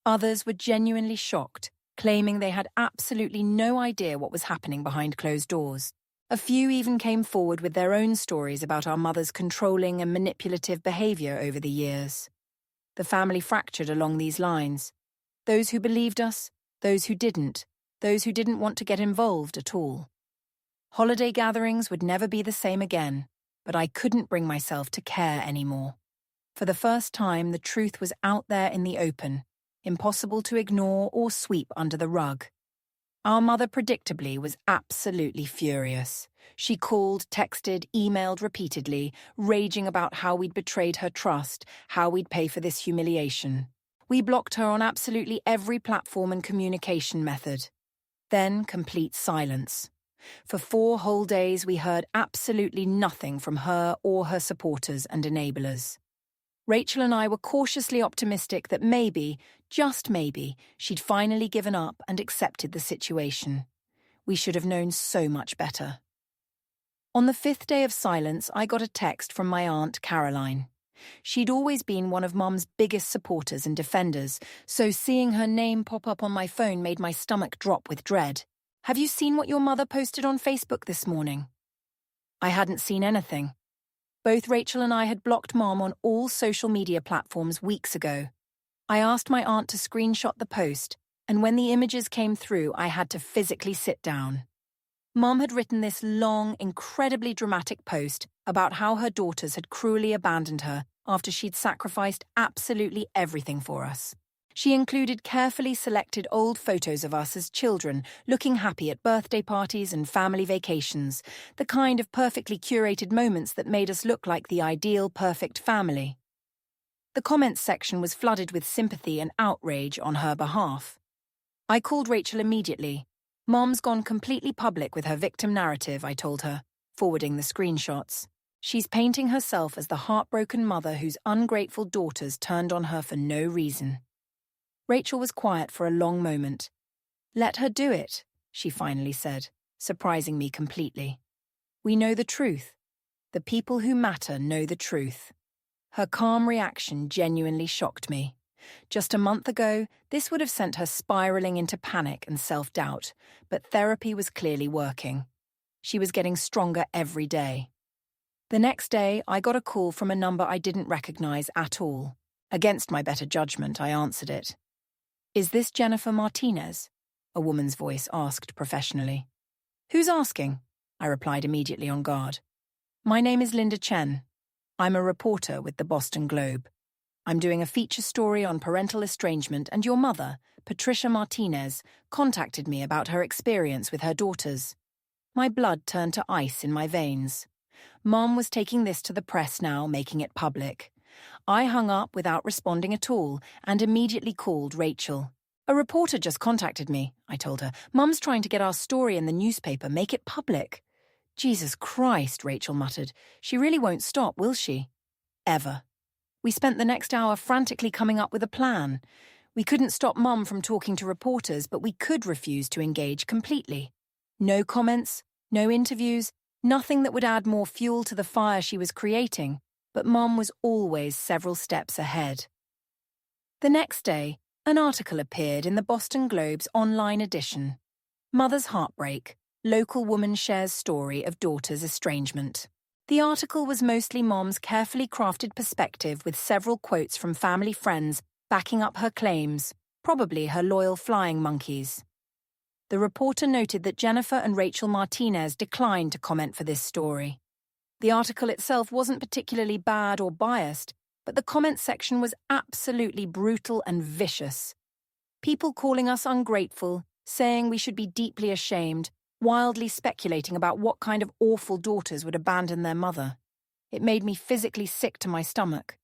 Speaker 1: Others were genuinely shocked, claiming they had absolutely no idea what was happening behind closed doors. A few even came forward with their own stories about our mother's controlling and manipulative behavior over the years. The family fractured along these lines. Those who believed us, those who didn't want to get involved at all. Holiday gatherings would never be the same again. but I couldn't bring myself to care anymore. For the first time, the truth was out there in the open, impossible to ignore or sweep under the rug. Our mother, predictably, was absolutely furious. She called, texted, emailed repeatedly, raging about how we'd betrayed her trust, how we'd pay for this humiliation. We blocked her on absolutely every platform and communication method. Then complete silence. For 4 whole days, we heard absolutely nothing from her or her supporters and enablers. Rachel and I were cautiously optimistic that maybe, just maybe, she'd finally given up and accepted the situation. We should have known so much better. On the 5th day of silence, I got a text from my aunt, Caroline. She'd always been one of Mum's biggest supporters and defenders, so seeing her name pop up on my phone made my stomach drop with dread. "Have you seen what your mother posted on Facebook this morning?" I hadn't seen anything. Both Rachel and I had blocked Mom on all social media platforms weeks ago. I asked my aunt to screenshot the post, and when the images came through, I had to physically sit down. Mom had written this long, incredibly dramatic post about how her daughters had cruelly abandoned her after she'd sacrificed absolutely everything for us. She included carefully selected old photos of us as children, looking happy at birthday parties and family vacations, the kind of perfectly curated moments that made us look like the ideal, perfect family. The comments section was flooded with sympathy and outrage on her behalf. I called Rachel immediately. "Mom's gone completely public with her victim narrative," I told her, forwarding the screenshots. "She's painting herself as the heartbroken mother whose ungrateful daughters turned on her for no reason." Rachel was quiet for a long moment. "Let her do it," she finally said, surprising me completely. "We know the truth. The people who matter know the truth." Her calm reaction genuinely shocked me. Just a month ago, this would have sent her spiraling into panic and self-doubt, but therapy was clearly working. She was getting stronger every day. The next day, I got a call from a number I didn't recognize at all. Against my better judgment, I answered it. "Is this Jennifer Martinez?" a woman's voice asked professionally. "Who's asking?" I replied immediately on guard. "My name is Linda Chen. I'm a reporter with the Boston Globe. I'm doing a feature story on parental estrangement, and your mother, Patricia Martinez, contacted me about her experience with her daughters." My blood turned to ice in my veins. Mom was taking this to the press now, making it public. I hung up without responding at all and immediately called Rachel. "A reporter just contacted me," I told her. "Mum's trying to get our story in the newspaper, make it public." "Jesus Christ," Rachel muttered. "She really won't stop, will she?" "Ever." We spent the next hour frantically coming up with a plan. We couldn't stop Mum from talking to reporters, but we could refuse to engage completely. No comments, no interviews, nothing that would add more fuel to the fire she was creating. But Mom was always several steps ahead. The next day, an article appeared in the Boston Globe's online edition. "Mother's Heartbreak, Local Woman Shares Story of Daughter's Estrangement." The article was mostly Mom's carefully crafted perspective with several quotes from family friends backing up her claims, probably her loyal flying monkeys. The reporter noted that Jennifer and Rachel Martinez declined to comment for this story. The article itself wasn't particularly bad or biased, but the comment section was absolutely brutal and vicious. People calling us ungrateful, saying we should be deeply ashamed, wildly speculating about what kind of awful daughters would abandon their mother. It made me physically sick to my stomach.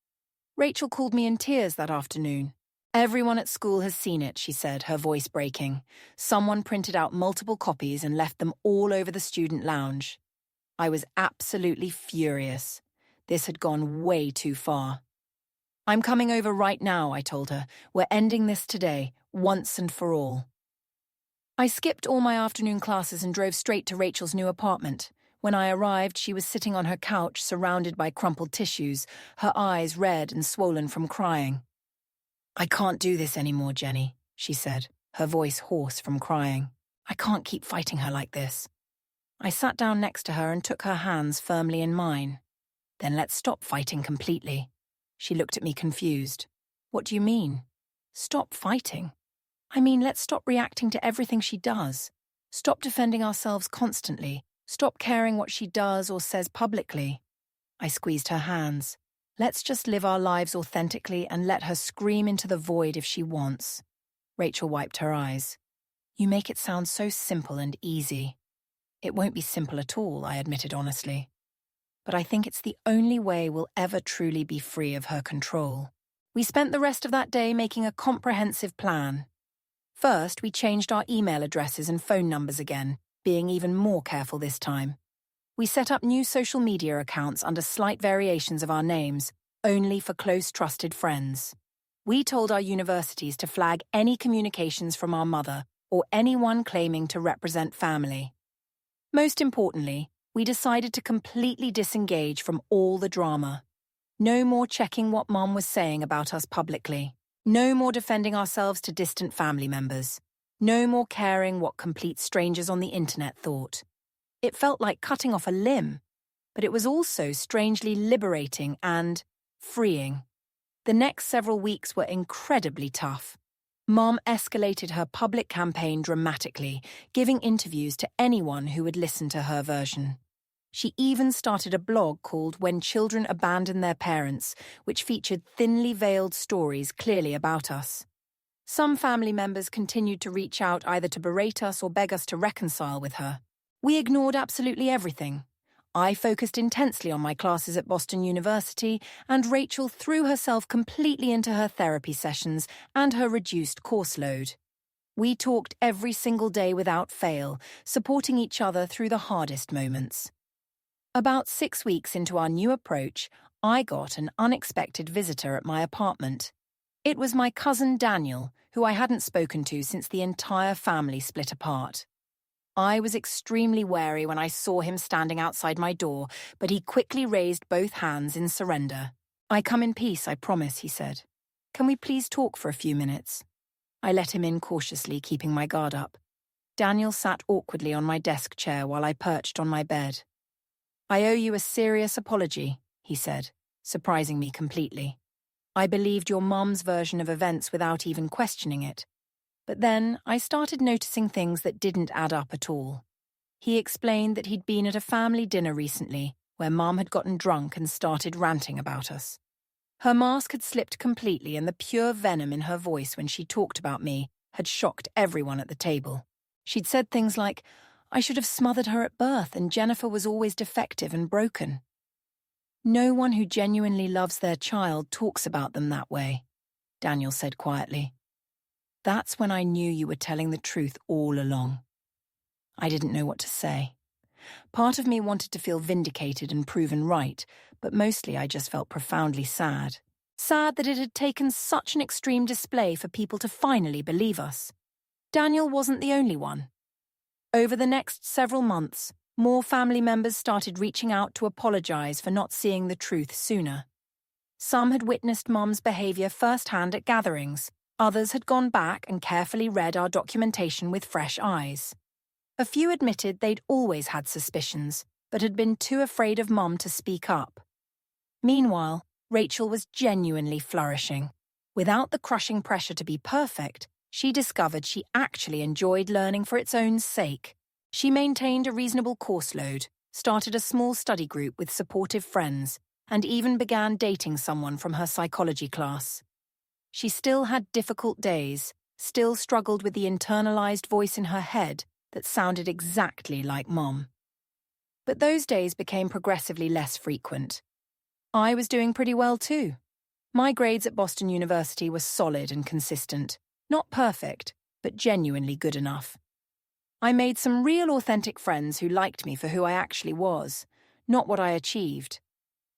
Speaker 1: Rachel called me in tears that afternoon. "Everyone at school has seen it," she said, her voice breaking. "Someone printed out multiple copies and left them all over the student lounge." I was absolutely furious. This had gone way too far. "I'm coming over right now," I told her. "We're ending this today, once and for all." I skipped all my afternoon classes and drove straight to Rachel's new apartment. When I arrived, she was sitting on her couch, surrounded by crumpled tissues, her eyes red and swollen from crying. "I can't do this anymore, Jenny," she said, her voice hoarse from crying. "I can't keep fighting her like this." I sat down next to her and took her hands firmly in mine. "Then let's stop fighting completely." She looked at me confused. "What do you mean?" "Stop fighting?" "I mean, let's stop reacting to everything she does. Stop defending ourselves constantly. Stop caring what she does or says publicly. I squeezed her hands. Let's just live our lives authentically and let her scream into the void if she wants. Rachel wiped her eyes. You make it sound so simple and easy. It won't be simple at all, I admitted honestly. But I think it's the only way we'll ever truly be free of her control. We spent the rest of that day making a comprehensive plan. First, we changed our email addresses and phone numbers again, being even more careful this time. We set up new social media accounts under slight variations of our names, only for close trusted friends. We told our universities to flag any communications from our mother or anyone claiming to represent family. Most importantly, we decided to completely disengage from all the drama. No more checking what Mom was saying about us publicly. No more defending ourselves to distant family members. No more caring what complete strangers on the internet thought. It felt like cutting off a limb, but it was also strangely liberating and freeing. The next several weeks were incredibly tough. Mom escalated her public campaign dramatically, giving interviews to anyone who would listen to her version. She even started a blog called When Children Abandon Their Parents, which featured thinly veiled stories clearly about us. Some family members continued to reach out either to berate us or beg us to reconcile with her. We ignored absolutely everything. I focused intensely on my classes at Boston University, and Rachel threw herself completely into her therapy sessions and her reduced course load. We talked every single day without fail, supporting each other through the hardest moments. About 6 weeks into our new approach, I got an unexpected visitor at my apartment. It was my cousin Daniel, who I hadn't spoken to since the entire family split apart. I was extremely wary when I saw him standing outside my door, but he quickly raised both hands in surrender. I come in peace, I promise, he said. Can we please talk for a few minutes? I let him in cautiously, keeping my guard up. Daniel sat awkwardly on my desk chair while I perched on my bed. I owe you a serious apology, he said, surprising me completely. I believed your mom's version of events without even questioning it. But then I started noticing things that didn't add up at all. He explained that he'd been at a family dinner recently where Mom had gotten drunk and started ranting about us. Her mask had slipped completely and the pure venom in her voice when she talked about me had shocked everyone at the table. She'd said things like, I should have smothered her at birth and Jennifer was always defective and broken. No one who genuinely loves their child talks about them that way, Daniel said quietly. That's when I knew you were telling the truth all along. I didn't know what to say. Part of me wanted to feel vindicated and proven right, but mostly I just felt profoundly sad. Sad that it had taken such an extreme display for people to finally believe us. Daniel wasn't the only one. Over the next several months, more family members started reaching out to apologize for not seeing the truth sooner. Some had witnessed Mom's behavior firsthand at gatherings. Others had gone back and carefully read our documentation with fresh eyes. A few admitted they'd always had suspicions, but had been too afraid of Mom to speak up. Meanwhile, Rachel was genuinely flourishing. Without the crushing pressure to be perfect, she discovered she actually enjoyed learning for its own sake. She maintained a reasonable course load, started a small study group with supportive friends, and even began dating someone from her psychology class. She still had difficult days, still struggled with the internalized voice in her head that sounded exactly like Mom. But those days became progressively less frequent. I was doing pretty well too. My grades at Boston University were solid and consistent, not perfect, but genuinely good enough. I made some real authentic friends who liked me for who I actually was, not what I achieved.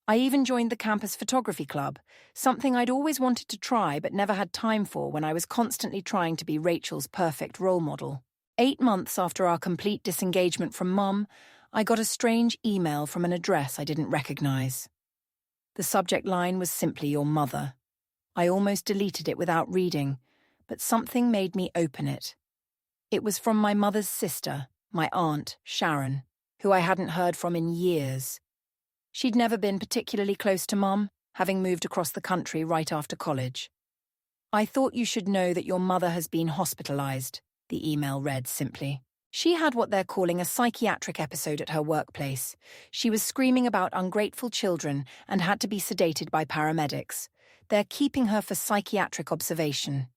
Speaker 1: I even joined the campus photography club, something I'd always wanted to try but never had time for when I was constantly trying to be Rachel's perfect role model. 8 months after our complete disengagement from Mom, I got a strange email from an address I didn't recognize. The subject line was simply your mother. I almost deleted it without reading, but something made me open it. It was from my mother's sister, my aunt, Sharon, who I hadn't heard from in years. She'd never been particularly close to Mom, having moved across the country right after college. I thought you should know that your mother has been hospitalized, the email read simply. She had what they're calling a psychiatric episode at her workplace. She was screaming about ungrateful children and had to be sedated by paramedics. They're keeping her for psychiatric observation.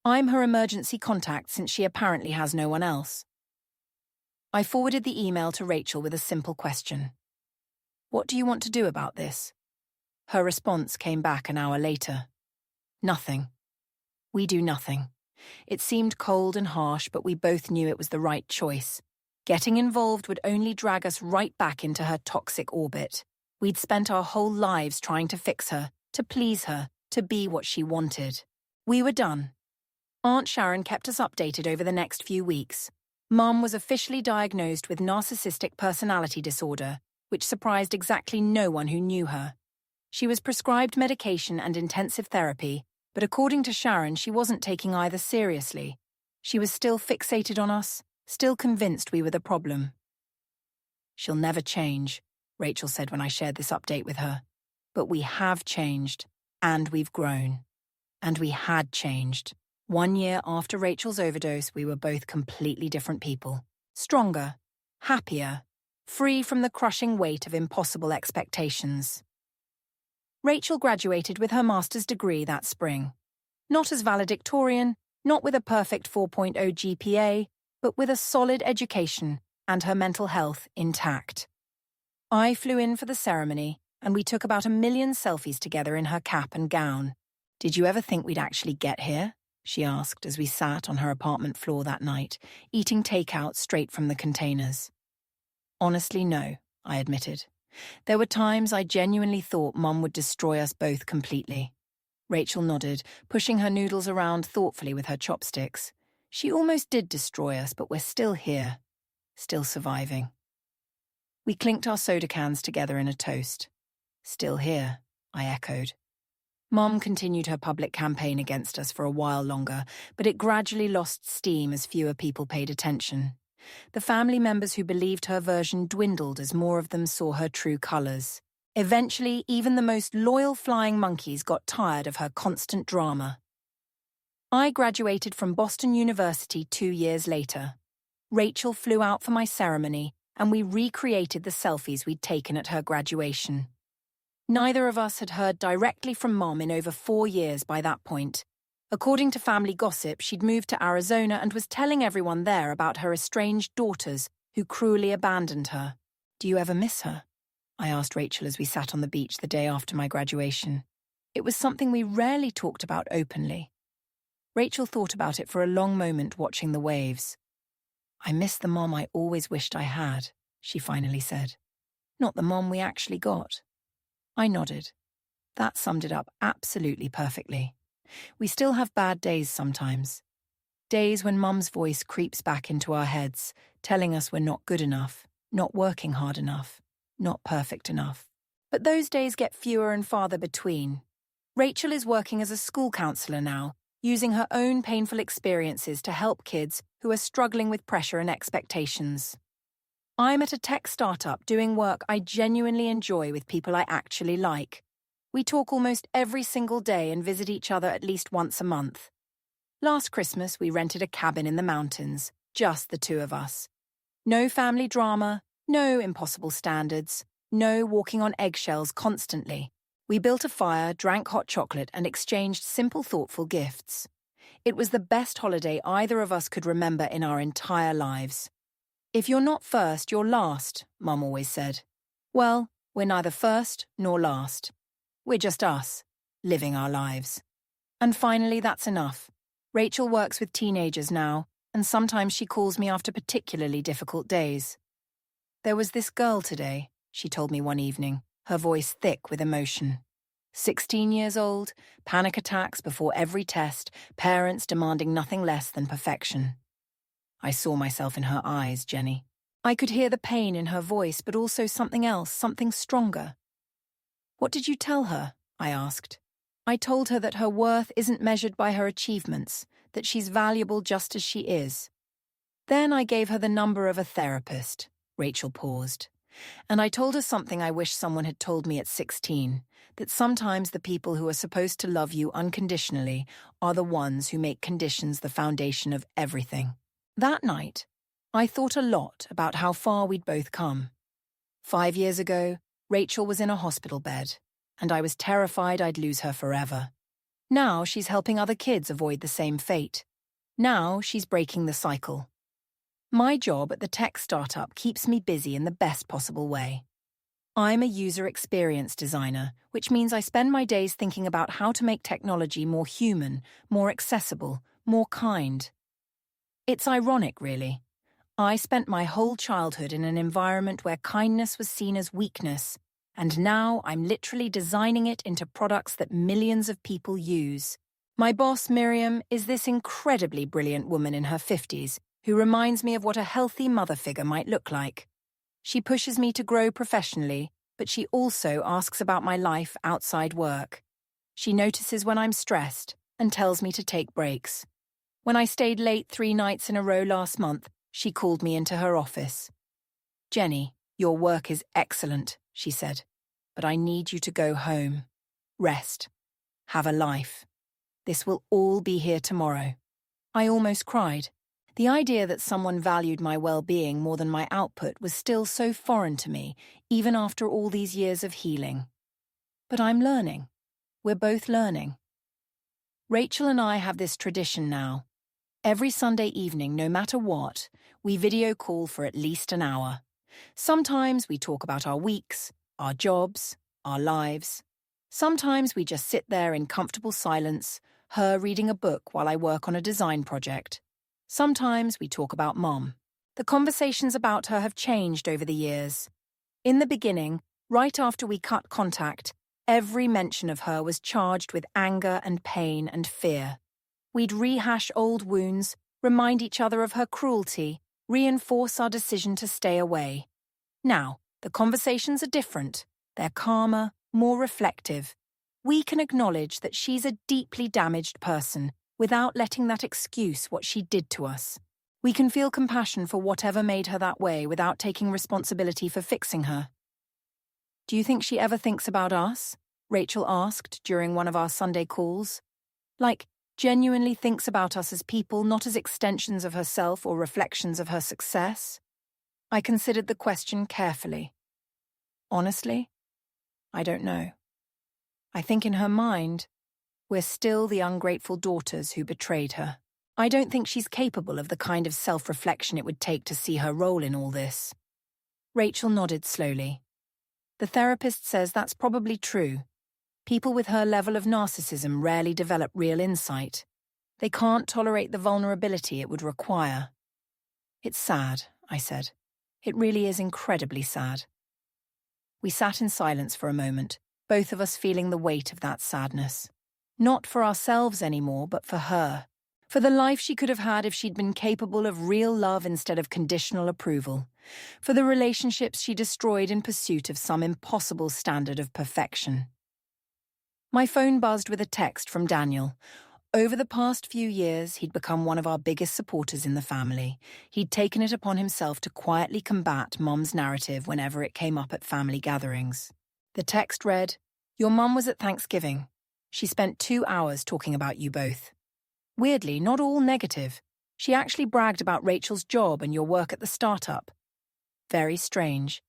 Speaker 1: I'm her emergency contact since she apparently has no one else. I forwarded the email to Rachel with a simple question. What do you want to do about this? Her response came back an hour later. Nothing. We do nothing. It seemed cold and harsh, but we both knew it was the right choice. Getting involved would only drag us right back into her toxic orbit. We'd spent our whole lives trying to fix her, to please her, to be what she wanted. We were done. Aunt Sharon kept us updated over the next few weeks. Mum was officially diagnosed with narcissistic personality disorder, which surprised exactly no one who knew her. She was prescribed medication and intensive therapy, but according to Sharon, she wasn't taking either seriously. She was still fixated on us, still convinced we were the problem. She'll never change, Rachel said when I shared this update with her. But we have changed, and we've grown. And we had changed. 1 year after Rachel's overdose, we were both completely different people. Stronger, happier, free from the crushing weight of impossible expectations. Rachel graduated with her master's degree that spring. Not as valedictorian, not with a perfect 4.0 GPA, but with a solid education and her mental health intact. I flew in for the ceremony, and we took about 1 million selfies together in her cap and gown. Did you ever think we'd actually get here? She asked as we sat on her apartment floor that night, eating takeout straight from the containers. Honestly, no, I admitted. There were times I genuinely thought Mum would destroy us both completely. Rachel nodded, pushing her noodles around thoughtfully with her chopsticks. She almost did destroy us, but we're still here, still surviving. We clinked our soda cans together in a toast. Still here, I echoed. Mum continued her public campaign against us for a while longer, but it gradually lost steam as fewer people paid attention. The family members who believed her version dwindled as more of them saw her true colours. Eventually, even the most loyal flying monkeys got tired of her constant drama. I graduated from Boston University 2 years later. Rachel flew out for my ceremony, and we recreated the selfies we'd taken at her graduation. Neither of us had heard directly from Mom in over 4 years by that point. According to family gossip, she'd moved to Arizona and was telling everyone there about her estranged daughters who cruelly abandoned her. Do you ever miss her? I asked Rachel as we sat on the beach the day after my graduation. It was something we rarely talked about openly. Rachel thought about it for a long moment watching the waves. I miss the mom I always wished I had, she finally said. Not the mom we actually got. I nodded. That summed it up absolutely perfectly. We still have bad days sometimes. Days when Mum's voice creeps back into our heads, telling us we're not good enough, not working hard enough, not perfect enough. But those days get fewer and farther between. Rachel is working as a school counselor now, using her own painful experiences to help kids who are struggling with pressure and expectations. I'm at a tech startup doing work I genuinely enjoy with people I actually like. We talk almost every single day and visit each other at least once a month. Last Christmas, we rented a cabin in the mountains, just the two of us. No family drama, no impossible standards, no walking on eggshells constantly. We built a fire, drank hot chocolate, and exchanged simple, thoughtful gifts. It was the best holiday either of us could remember in our entire lives. If you're not first, you're last, Mum always said. Well, we're neither first nor last. We're just us, living our lives. And finally, that's enough. Rachel works with teenagers now, and sometimes she calls me after particularly difficult days. There was this girl today, she told me one evening, her voice thick with emotion. 16 years old, panic attacks before every test, parents demanding nothing less than perfection. I saw myself in her eyes, Jenny. I could hear the pain in her voice, but also something else, something stronger. What did you tell her? I asked. I told her that her worth isn't measured by her achievements, that she's valuable just as she is. Then I gave her the number of a therapist. Rachel paused. And I told her something I wish someone had told me at 16, that sometimes the people who are supposed to love you unconditionally are the ones who make conditions the foundation of everything. That night, I thought a lot about how far we'd both come. 5 years ago, Rachel was in a hospital bed, and I was terrified I'd lose her forever. Now she's helping other kids avoid the same fate. Now she's breaking the cycle. My job at the tech startup keeps me busy in the best possible way. I'm a user experience designer, which means I spend my days thinking about how to make technology more human, more accessible, more kind. It's ironic, really. I spent my whole childhood in an environment where kindness was seen as weakness, and now I'm literally designing it into products that millions of people use. My boss, Miriam, is this incredibly brilliant woman in her 50s who reminds me of what a healthy mother figure might look like. She pushes me to grow professionally, but she also asks about my life outside work. She notices when I'm stressed and tells me to take breaks. When I stayed late 3 nights in a row last month, she called me into her office. "Jenny, your work is excellent," she said, "but I need you to go home. Rest. Have a life. This will all be here tomorrow." I almost cried. The idea that someone valued my well-being more than my output was still so foreign to me, even after all these years of healing. But I'm learning. We're both learning. Rachel and I have this tradition now. Every Sunday evening, no matter what, we video call for at least an hour. Sometimes we talk about our weeks, our jobs, our lives. Sometimes we just sit there in comfortable silence, her reading a book while I work on a design project. Sometimes we talk about Mom. The conversations about her have changed over the years. In the beginning, right after we cut contact, every mention of her was charged with anger and pain and fear. We'd rehash old wounds, remind each other of her cruelty, reinforce our decision to stay away. Now, the conversations are different. They're calmer, more reflective. We can acknowledge that she's a deeply damaged person without letting that excuse what she did to us. We can feel compassion for whatever made her that way without taking responsibility for fixing her. "Do you think she ever thinks about us?" Rachel asked during one of our Sunday calls. Like, genuinely thinks about us as people, not as extensions of herself or reflections of her success? I considered the question carefully. Honestly, I don't know. I think in her mind, we're still the ungrateful daughters who betrayed her. I don't think she's capable of the kind of self-reflection it would take to see her role in all this. Rachel nodded slowly. The therapist says that's probably true. People with her level of narcissism rarely develop real insight. They can't tolerate the vulnerability it would require. "It's sad," I said. "It really is incredibly sad." We sat in silence for a moment, both of us feeling the weight of that sadness. Not for ourselves anymore, but for her. For the life she could have had if she'd been capable of real love instead of conditional approval. For the relationships she destroyed in pursuit of some impossible standard of perfection. My phone buzzed with a text from Daniel. Over the past few years, he'd become one of our biggest supporters in the family. He'd taken it upon himself to quietly combat Mum's narrative whenever it came up at family gatherings. The text read, "Your mum was at Thanksgiving. She spent 2 hours talking about you both. Weirdly, not all negative. She actually bragged about Rachel's job and your work at the startup. Very strange."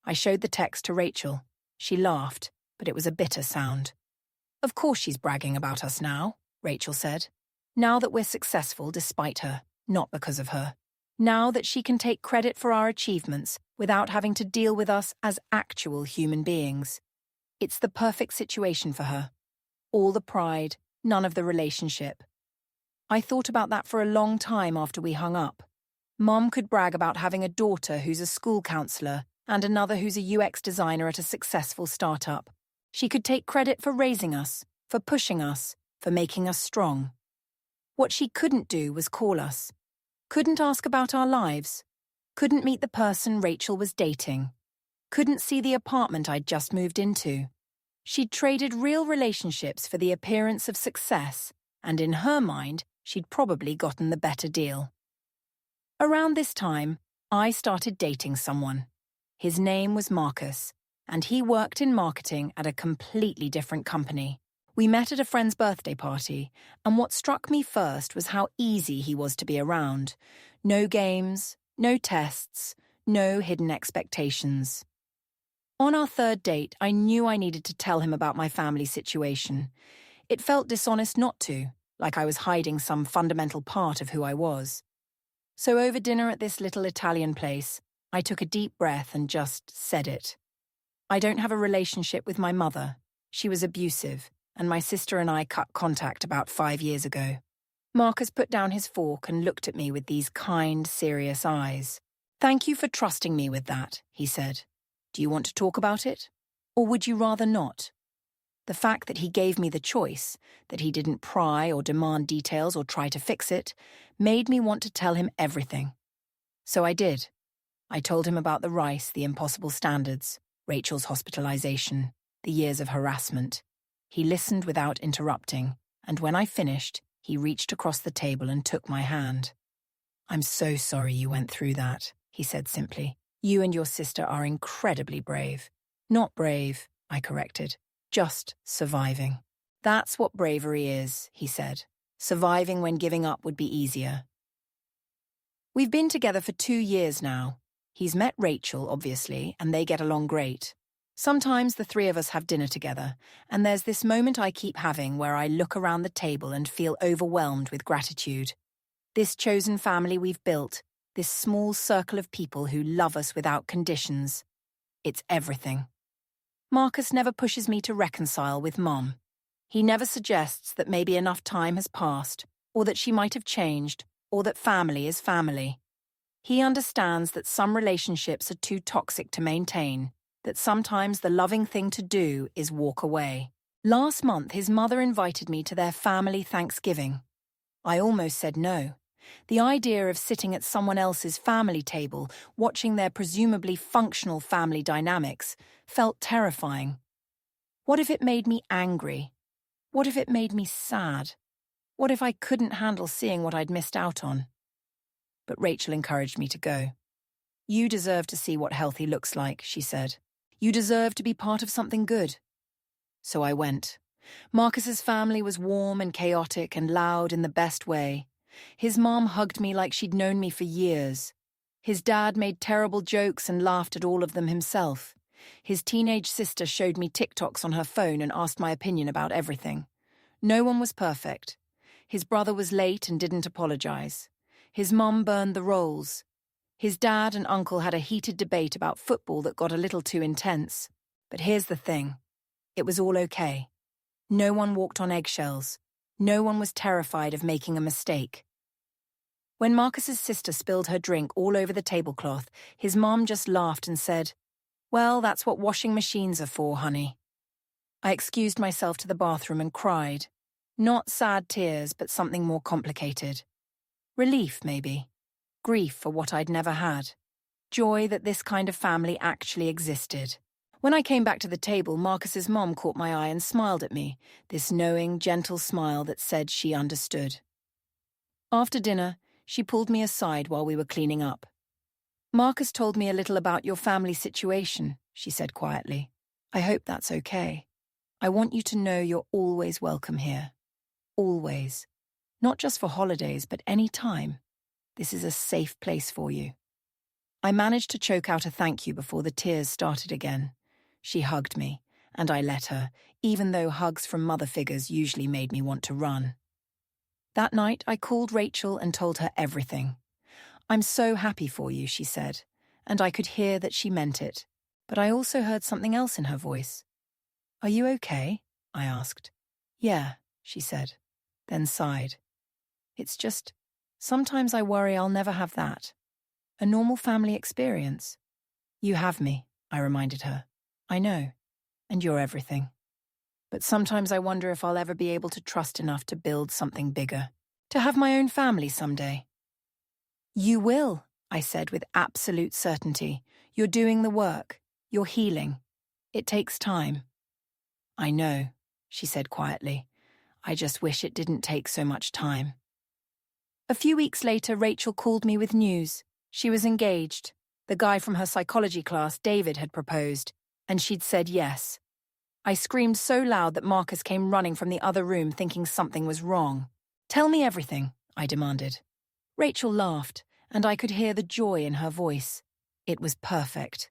Speaker 1: I showed the text to Rachel. She laughed, but it was a bitter sound. "Of course she's bragging about us now," Rachel said. "Now that we're successful despite her, not because of her. Now that she can take credit for our achievements without having to deal with us as actual human beings. It's the perfect situation for her. All the pride, none of the relationship." I thought about that for a long time after we hung up. Mom could brag about having a daughter who's a school counselor and another who's a UX designer at a successful startup. She could take credit for raising us, for pushing us, for making us strong. What she couldn't do was call us. Couldn't ask about our lives. Couldn't meet the person Rachel was dating. Couldn't see the apartment I'd just moved into. She'd traded real relationships for the appearance of success, and in her mind, she'd probably gotten the better deal. Around this time, I started dating someone. His name was Marcus, and he worked in marketing at a completely different company. We met at a friend's birthday party, and what struck me first was how easy he was to be around. No games, No tests, no hidden expectations. On our third date, I knew I needed to tell him about my family situation. It felt dishonest not to, like I was hiding some fundamental part of who I was. So over dinner at this little Italian place, I took a deep breath and just said it. I don't have a relationship with my mother. She was abusive, and my sister and I cut contact about 5 years ago. Marcus put down his fork and looked at me with these kind, serious eyes. "Thank you for trusting me with that," he said. "Do you want to talk about it? Or would you rather not?" The fact that he gave me the choice, that he didn't pry or demand details or try to fix it, made me want to tell him everything. So I did. I told him about the rice, the impossible standards, Rachel's hospitalization, the years of harassment. He listened without interrupting, and when I finished, he reached across the table and took my hand. "I'm so sorry you went through that," he said simply. "You and your sister are incredibly brave." "Not brave," I corrected. "Just surviving." "That's what bravery is," he said. "Surviving when giving up would be easier." We've been together for 2 years now. He's met Rachel, obviously, and they get along great. Sometimes the three of us have dinner together, and there's this moment I keep having where I look around the table and feel overwhelmed with gratitude. This chosen family we've built, this small circle of people who love us without conditions. It's everything. Marcus never pushes me to reconcile with Mom. He never suggests that maybe enough time has passed, or that she might have changed, or that family is family. He understands that some relationships are too toxic to maintain, that sometimes the loving thing to do is walk away. Last month, his mother invited me to their family Thanksgiving. I almost said no. The idea of sitting at someone else's family table, watching their presumably functional family dynamics, felt terrifying. What if it made me angry? What if it made me sad? What if I couldn't handle seeing what I'd missed out on? But Rachel encouraged me to go. "You deserve to see what healthy looks like," she said. "You deserve to be part of something good." So I went. Marcus's family was warm and chaotic and loud in the best way. His mom hugged me like she'd known me for years. His dad made terrible jokes and laughed at all of them himself. His teenage sister showed me TikToks on her phone and asked my opinion about everything. No one was perfect. His brother was late and didn't apologize. His mom burned the rolls. His dad and uncle had a heated debate about football that got a little too intense. But here's the thing. It was all okay. No one walked on eggshells. No one was terrified of making a mistake. When Marcus's sister spilled her drink all over the tablecloth, his mom just laughed and said, "Well, that's what washing machines are for, honey." I excused myself to the bathroom and cried. Not sad tears, but something more complicated. Relief, maybe. Grief for what I'd never had. Joy that this kind of family actually existed. When I came back to the table, Marcus's mom caught my eye and smiled at me, this knowing, gentle smile that said she understood. After dinner, she pulled me aside while we were cleaning up. "Marcus told me a little about your family situation," she said quietly. "I hope that's okay. I want you to know you're always welcome here. Always. Not just for holidays, but any time. This is a safe place for you." I managed to choke out a thank you before the tears started again. She hugged me, and I let her, even though hugs from mother figures usually made me want to run. That night, I called Rachel and told her everything. "I'm so happy for you," she said, and I could hear that she meant it. But I also heard something else in her voice. "Are you okay?" I asked. "Yeah," she said, then sighed. "It's just, sometimes I worry I'll never have that. A normal family experience." "You have me," I reminded her. "I know, and you're everything. But sometimes I wonder if I'll ever be able to trust enough to build something bigger, to have my own family someday." "You will," I said with absolute certainty. "You're doing the work. You're healing. It takes time." "I know," she said quietly. "I just wish it didn't take so much time." A few weeks later, Rachel called me with news. She was engaged. The guy from her psychology class, David, had proposed, and she'd said yes. I screamed so loud that Marcus came running from the other room thinking something was wrong. "Tell me everything," I demanded. Rachel laughed, and I could hear the joy in her voice. It was perfect.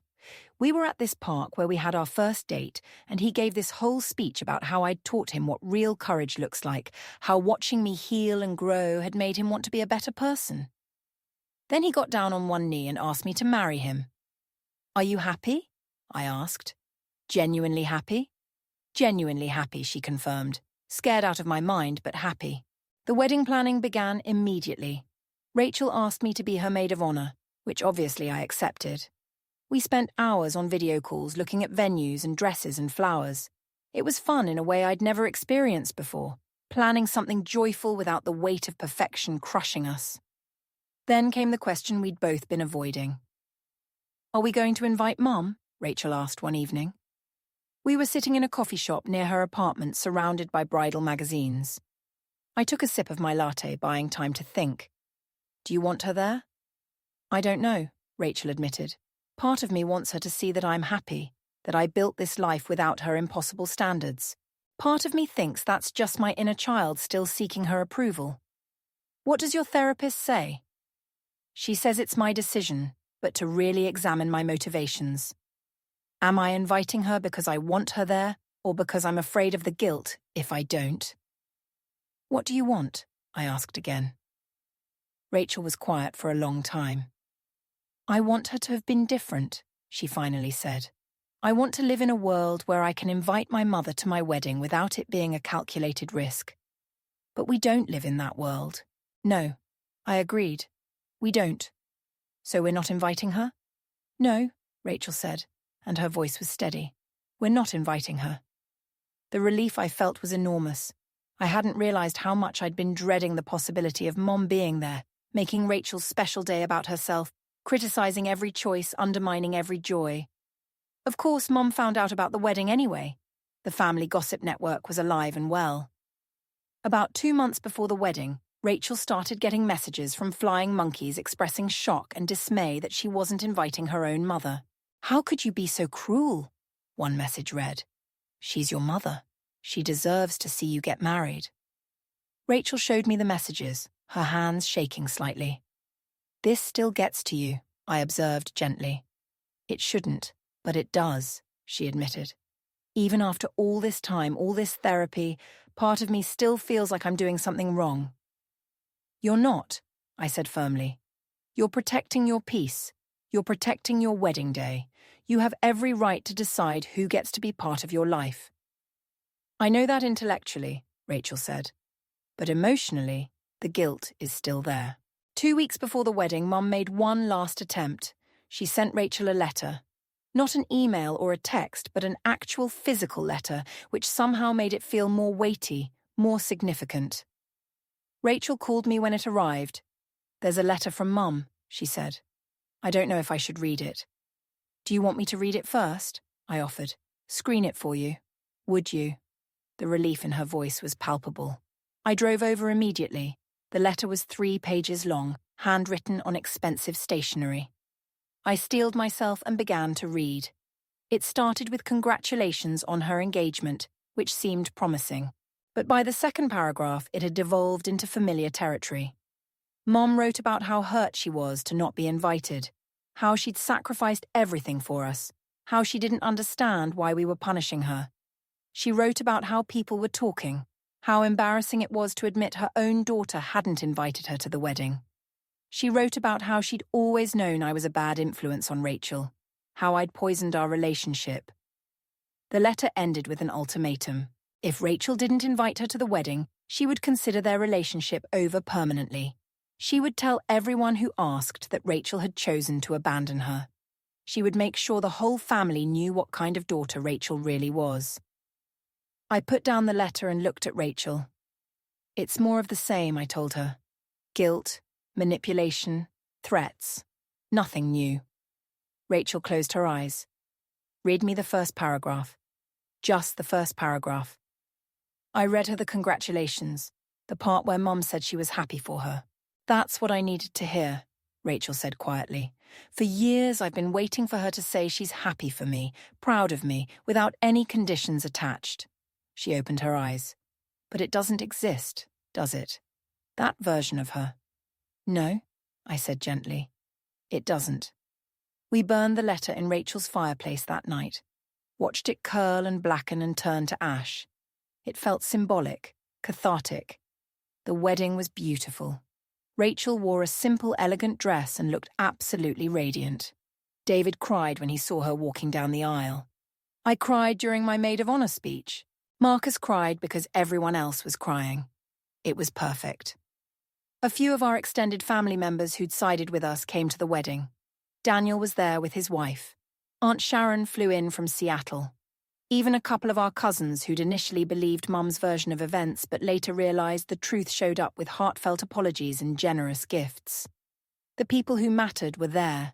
Speaker 1: We were at this park where we had our first date, and he gave this whole speech about how I'd taught him what real courage looks like, how watching me heal and grow had made him want to be a better person. Then he got down on one knee and asked me to marry him. "Are you happy?" I asked. "Genuinely happy?" "Genuinely happy," she confirmed. Scared out of my mind, but happy. The wedding planning began immediately. Rachel asked me to be her maid of honor, which obviously I accepted. We spent hours on video calls looking at venues and dresses and flowers. It was fun in a way I'd never experienced before, planning something joyful without the weight of perfection crushing us. Then came the question we'd both been avoiding. "Are we going to invite Mum?" Rachel asked one evening. We were sitting in a coffee shop near her apartment surrounded by bridal magazines. I took a sip of my latte, buying time to think. "Do you want her there?" "I don't know," Rachel admitted. "Part of me wants her to see that I'm happy, that I built this life without her impossible standards. Part of me thinks that's just my inner child still seeking her approval." "What does your therapist say?" "She says it's my decision, but to really examine my motivations. Am I inviting her because I want her there, or because I'm afraid of the guilt if I don't?" "What do you want?" I asked again. Rachel was quiet for a long time. "I want her to have been different," she finally said. "I want to live in a world where I can invite my mother to my wedding without it being a calculated risk. But we don't live in that world." "No," I agreed. "We don't." "So we're not inviting her?" "No," Rachel said, and her voice was steady. "We're not inviting her." The relief I felt was enormous. I hadn't realized how much I'd been dreading the possibility of Mom being there, making Rachel's special day about herself, criticizing every choice, undermining every joy. Of course, Mom found out about the wedding anyway. The family gossip network was alive and well. About 2 months before the wedding, Rachel started getting messages from flying monkeys expressing shock and dismay that she wasn't inviting her own mother. "How could you be so cruel?" one message read. "She's your mother. She deserves to see you get married." Rachel showed me the messages, her hands shaking slightly. "This still gets to you," I observed gently. "It shouldn't, but it does," she admitted. "Even after all this time, all this therapy, part of me still feels like I'm doing something wrong." "You're not," I said firmly. "You're protecting your peace. You're protecting your wedding day. You have every right to decide who gets to be part of your life." "I know that intellectually," Rachel said. "But emotionally, the guilt is still there." 2 weeks before the wedding, Mum made one last attempt. She sent Rachel a letter. Not an email or a text, but an actual physical letter, which somehow made it feel more weighty, more significant. Rachel called me when it arrived. "There's a letter from Mum," she said. "I don't know if I should read it." "Do you want me to read it first?" I offered. "Screen it for you. Would you?" The relief in her voice was palpable. I drove over immediately. The letter was 3 pages long, handwritten on expensive stationery. I steeled myself and began to read. It started with congratulations on her engagement, which seemed promising. But by the second paragraph, it had devolved into familiar territory. Mom wrote about how hurt she was to not be invited, how she'd sacrificed everything for us, how she didn't understand why we were punishing her. She wrote about how people were talking, how embarrassing it was to admit her own daughter hadn't invited her to the wedding. She wrote about how she'd always known I was a bad influence on Rachel, how I'd poisoned our relationship. The letter ended with an ultimatum. If Rachel didn't invite her to the wedding, she would consider their relationship over permanently. She would tell everyone who asked that Rachel had chosen to abandon her. She would make sure the whole family knew what kind of daughter Rachel really was. I put down the letter and looked at Rachel. "It's more of the same," I told her. "Guilt, manipulation, threats. Nothing new." Rachel closed her eyes. "Read me the first paragraph." Just the first paragraph. I read her the congratulations, the part where Mom said she was happy for her. "That's what I needed to hear," Rachel said quietly. "For years I've been waiting for her to say she's happy for me, proud of me, without any conditions attached." She opened her eyes. "But it doesn't exist, does it? That version of her?" "No," I said gently. It doesn't. We burned the letter in Rachel's fireplace that night, watched it curl and blacken and turn to ash. It felt symbolic, cathartic. The wedding was beautiful. Rachel wore a simple, elegant dress and looked absolutely radiant. David cried when he saw her walking down the aisle. I cried during my maid of honor speech. Marcus cried because everyone else was crying. It was perfect. A few of our extended family members who'd sided with us came to the wedding. Daniel was there with his wife. Aunt Sharon flew in from Seattle. Even a couple of our cousins who'd initially believed Mum's version of events but later realized the truth showed up with heartfelt apologies and generous gifts. The people who mattered were there.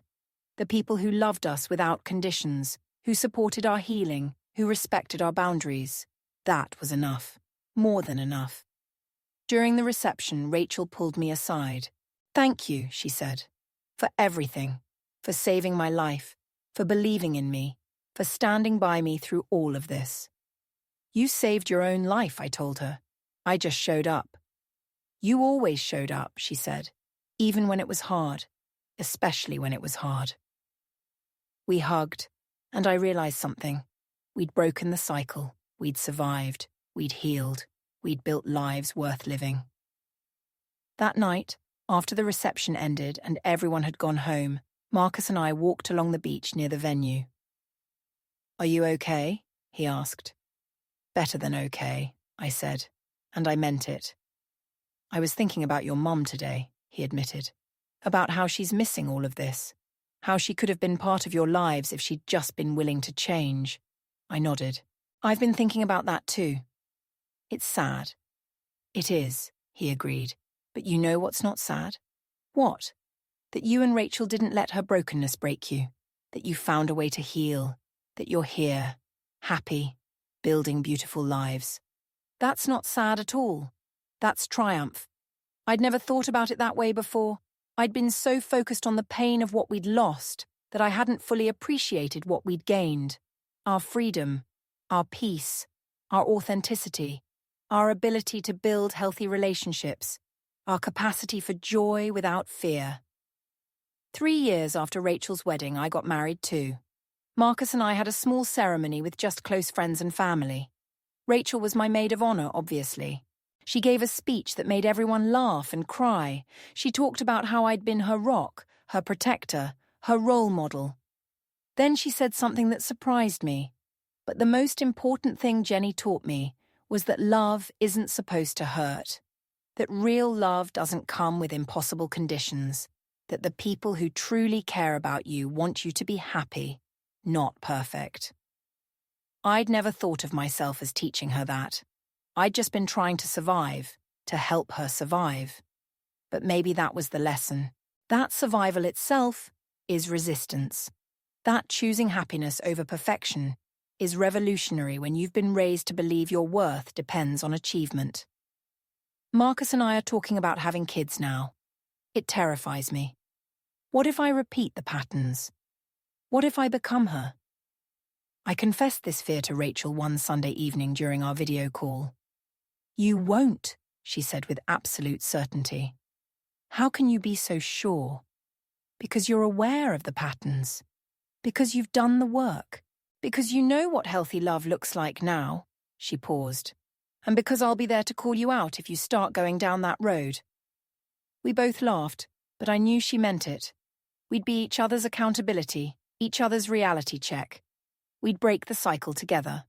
Speaker 1: The people who loved us without conditions, who supported our healing, who respected our boundaries. That was enough. More than enough. During the reception, Rachel pulled me aside. "Thank you," she said, "for everything, for saving my life, for believing in me, for standing by me through all of this." "You saved your own life," I told her. "I just showed up." "You always showed up," she said, "even when it was hard, especially when it was hard." We hugged, and I realized something. We'd broken the cycle, we'd survived, we'd healed, we'd built lives worth living. That night, after the reception ended and everyone had gone home, Marcus and I walked along the beach near the venue. "Are you okay?" he asked. "Better than okay," I said, and I meant it. "I was thinking about your mum today," he admitted, "about how she's missing all of this, how she could have been part of your lives if she'd just been willing to change." I nodded. "I've been thinking about that too. It's sad." "It is," he agreed. "But you know what's not sad?" "What?" "That you and Rachel didn't let her brokenness break you, that you found a way to heal, that you're here, happy, building beautiful lives. That's not sad at all. That's triumph. I'd never thought about it that way before. I'd been so focused on the pain of what we'd lost that I hadn't fully appreciated what we'd gained. Our freedom, our peace, our authenticity, our ability to build healthy relationships, our capacity for joy without fear." 3 years after Rachel's wedding, I got married too. Marcus and I had a small ceremony with just close friends and family. Rachel was my maid of honor, obviously. She gave a speech that made everyone laugh and cry. She talked about how I'd been her rock, her protector, her role model. Then she said something that surprised me. But the most important thing Jenny taught me was that love isn't supposed to hurt. That real love doesn't come with impossible conditions. That the people who truly care about you want you to be happy, not perfect. I'd never thought of myself as teaching her that. I'd just been trying to survive, to help her survive. But maybe that was the lesson. That survival itself is resistance. That choosing happiness over perfection is revolutionary when you've been raised to believe your worth depends on achievement. Marcus and I are talking about having kids now. It terrifies me. What if I repeat the patterns? What if I become her? I confessed this fear to Rachel one Sunday evening during our video call. "You won't," she said with absolute certainty. "How can you be so sure?" "Because you're aware of the patterns. Because you've done the work. Because you know what healthy love looks like now." She paused. "And because I'll be there to call you out if you start going down that road." We both laughed, but I knew she meant it. We'd be each other's accountability, each other's reality check. We'd break the cycle together.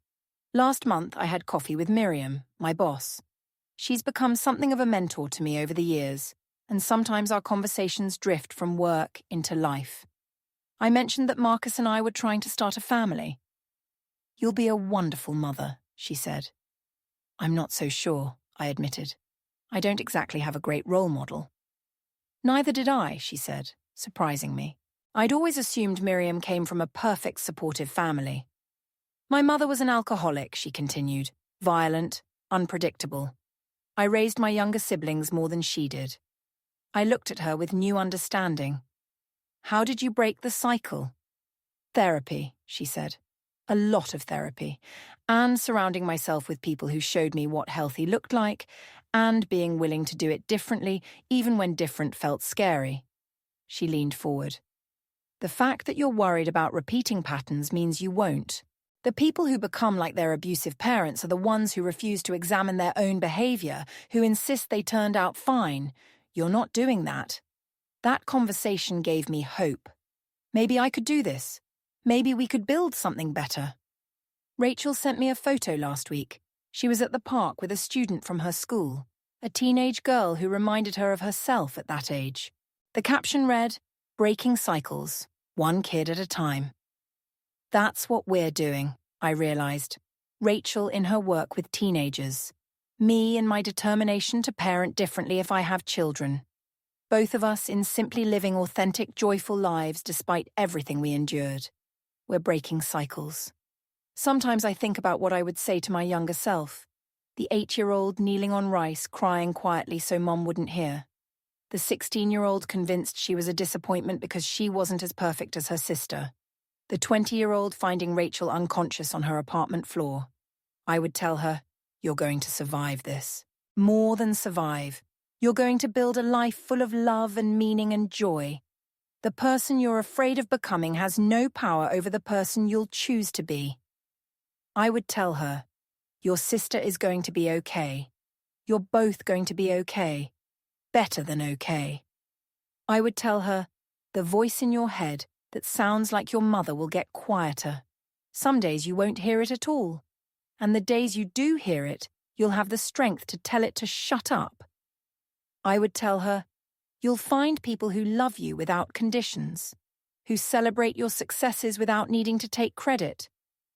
Speaker 1: Last month, I had coffee with Miriam, my boss. She's become something of a mentor to me over the years, and sometimes our conversations drift from work into life. I mentioned that Marcus and I were trying to start a family. "You'll be a wonderful mother," she said. "I'm not so sure," I admitted. "I don't exactly have a great role model." "Neither did I," she said, surprising me. I'd always assumed Miriam came from a perfect supportive family. "My mother was an alcoholic," she continued, "violent, unpredictable. I raised my younger siblings more than she did." I looked at her with new understanding. "How did you break the cycle?" "Therapy," she said. "A lot of therapy. And surrounding myself with people who showed me what healthy looked like, and being willing to do it differently, even when different felt scary. She leaned forward. The fact that you're worried about repeating patterns means you won't. The people who become like their abusive parents are the ones who refuse to examine their own behavior, who insist they turned out fine. You're not doing that. That conversation gave me hope. Maybe I could do this. Maybe we could build something better. Rachel sent me a photo last week. She was at the park with a student from her school, a teenage girl who reminded her of herself at that age. The caption read, "Breaking cycles, one kid at a time." That's what we're doing, I realized. Rachel in her work with teenagers. Me in my determination to parent differently if I have children. Both of us in simply living authentic, joyful lives despite everything we endured. We're breaking cycles. Sometimes I think about what I would say to my younger self. The 8-year-old kneeling on rice, crying quietly so Mom wouldn't hear. The 16-year-old convinced she was a disappointment because she wasn't as perfect as her sister. The 20-year-old finding Rachel unconscious on her apartment floor. I would tell her, "You're going to survive this. More than survive. You're going to build a life full of love and meaning and joy. The person you're afraid of becoming has no power over the person you'll choose to be." I would tell her, "Your sister is going to be okay. You're both going to be okay. Better than okay." I would tell her, "The voice in your head that sounds like your mother will get quieter. Some days you won't hear it at all. And the days you do hear it, you'll have the strength to tell it to shut up." I would tell her, "You'll find people who love you without conditions, who celebrate your successes without needing to take credit,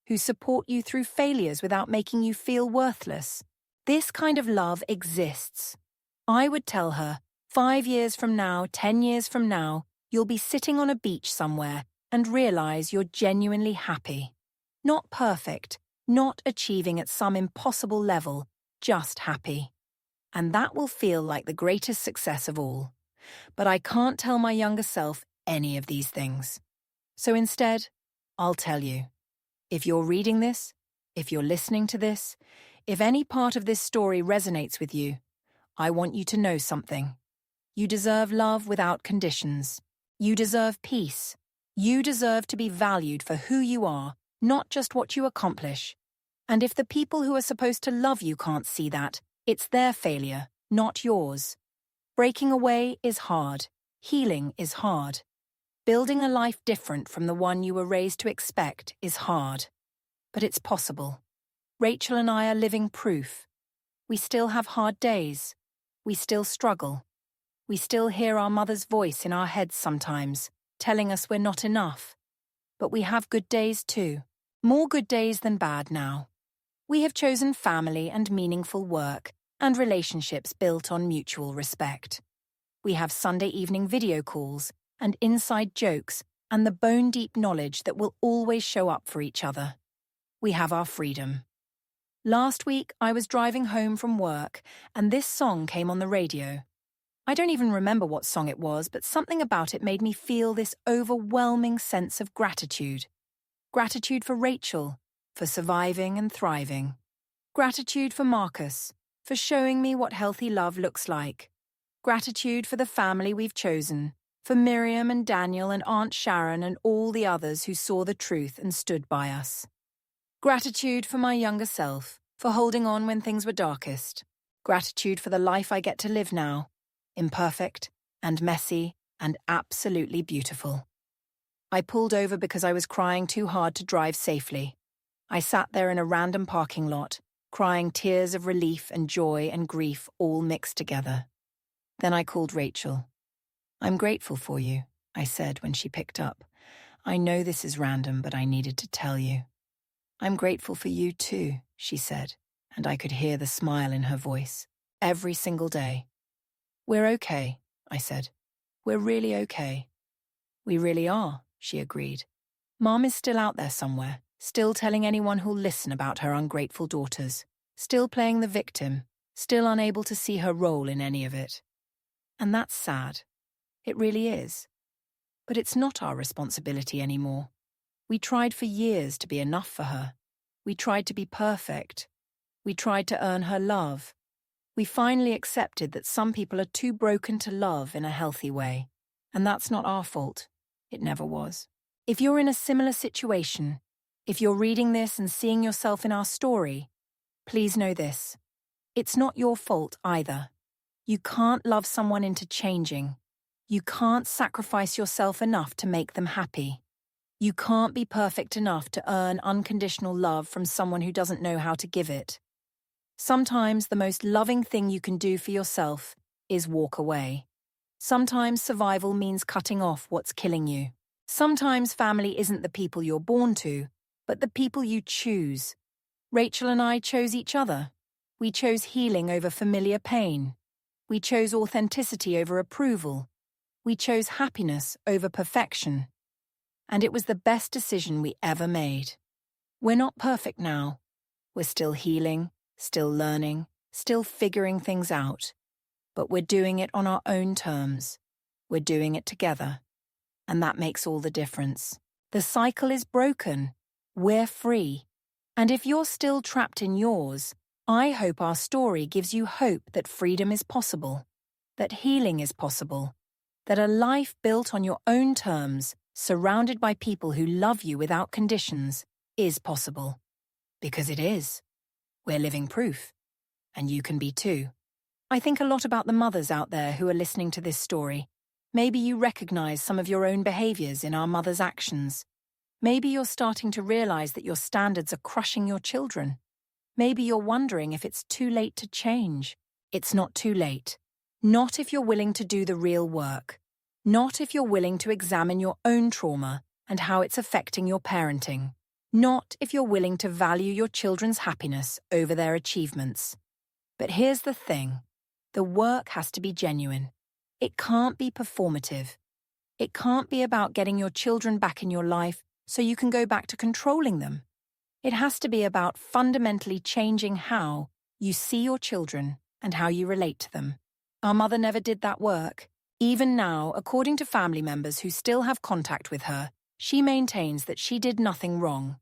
Speaker 1: who support you through failures without making you feel worthless. This kind of love exists." I would tell her, 5 years from now, 10 years from now, you'll be sitting on a beach somewhere and realize you're genuinely happy. Not perfect, not achieving at some impossible level, just happy. And that will feel like the greatest success of all. But I can't tell my younger self any of these things. So instead, I'll tell you. If you're reading this, if you're listening to this, if any part of this story resonates with you, I want you to know something. You deserve love without conditions. You deserve peace. You deserve to be valued for who you are, not just what you accomplish. And if the people who are supposed to love you can't see that, it's their failure, not yours. Breaking away is hard. Healing is hard. Building a life different from the one you were raised to expect is hard. But it's possible. Rachel and I are living proof. We still have hard days. We still struggle. We still hear our mother's voice in our heads sometimes, telling us we're not enough. But we have good days too. More good days than bad now. We have chosen family and meaningful work, and relationships built on mutual respect. We have Sunday evening video calls, and inside jokes, and the bone-deep knowledge that we'll always show up for each other. We have our freedom. Last week, I was driving home from work, and this song came on the radio. I don't even remember what song it was, but something about it made me feel this overwhelming sense of gratitude. Gratitude for Rachel, for surviving and thriving. Gratitude for Marcus, for showing me what healthy love looks like. Gratitude for the family we've chosen, for Miriam and Daniel and Aunt Sharon and all the others who saw the truth and stood by us. Gratitude for my younger self, for holding on when things were darkest. Gratitude for the life I get to live now, imperfect and messy and absolutely beautiful. I pulled over because I was crying too hard to drive safely. I sat there in a random parking lot, crying tears of relief and joy and grief all mixed together. Then I called Rachel. "I'm grateful for you," I said when she picked up. "I know this is random, but I needed to tell you." "I'm grateful for you too," she said, and I could hear the smile in her voice. "Every single day." "We're okay," I said. "We're really okay." "We really are," she agreed. "Mom is still out there somewhere, still telling anyone who'll listen about her ungrateful daughters, still playing the victim, still unable to see her role in any of it. And that's sad. It really is. But it's not our responsibility anymore. We tried for years to be enough for her. We tried to be perfect. We tried to earn her love. We finally accepted that some people are too broken to love in a healthy way, And that's not our fault. It never was. If you're in a similar situation, if you're reading this and seeing yourself in our story, please know this. It's not your fault either. You can't love someone into changing. You can't sacrifice yourself enough to make them happy. You can't be perfect enough to earn unconditional love from someone who doesn't know how to give it. Sometimes the most loving thing you can do for yourself is walk away. Sometimes survival means cutting off what's killing you. Sometimes family isn't the people you're born to, but the people you choose. Rachel and I chose each other. We chose healing over familiar pain. We chose authenticity over approval. We chose happiness over perfection. And it was the best decision we ever made. We're not perfect now. We're still healing, still learning, still figuring things out. But we're doing it on our own terms. We're doing it together. And that makes all the difference. The cycle is broken. We're free. And if you're still trapped in yours, I hope our story gives you hope that freedom is possible, that healing is possible, that a life built on your own terms, surrounded by people who love you without conditions, is possible. Because it is. We're living proof. And you can be too. I think a lot about the mothers out there who are listening to this story. Maybe you recognize some of your own behaviors in our mothers' actions. Maybe you're starting to realize that your standards are crushing your children. Maybe you're wondering if it's too late to change. It's not too late. Not if you're willing to do the real work. Not if you're willing to examine your own trauma and how it's affecting your parenting. Not if you're willing to value your children's happiness over their achievements. But here's the thing. The work has to be genuine. It can't be performative. It can't be about getting your children back in your life so you can go back to controlling them. It has to be about fundamentally changing how you see your children and how you relate to them. Our mother never did that work. Even now, according to family members who still have contact with her, she maintains that she did nothing wrong.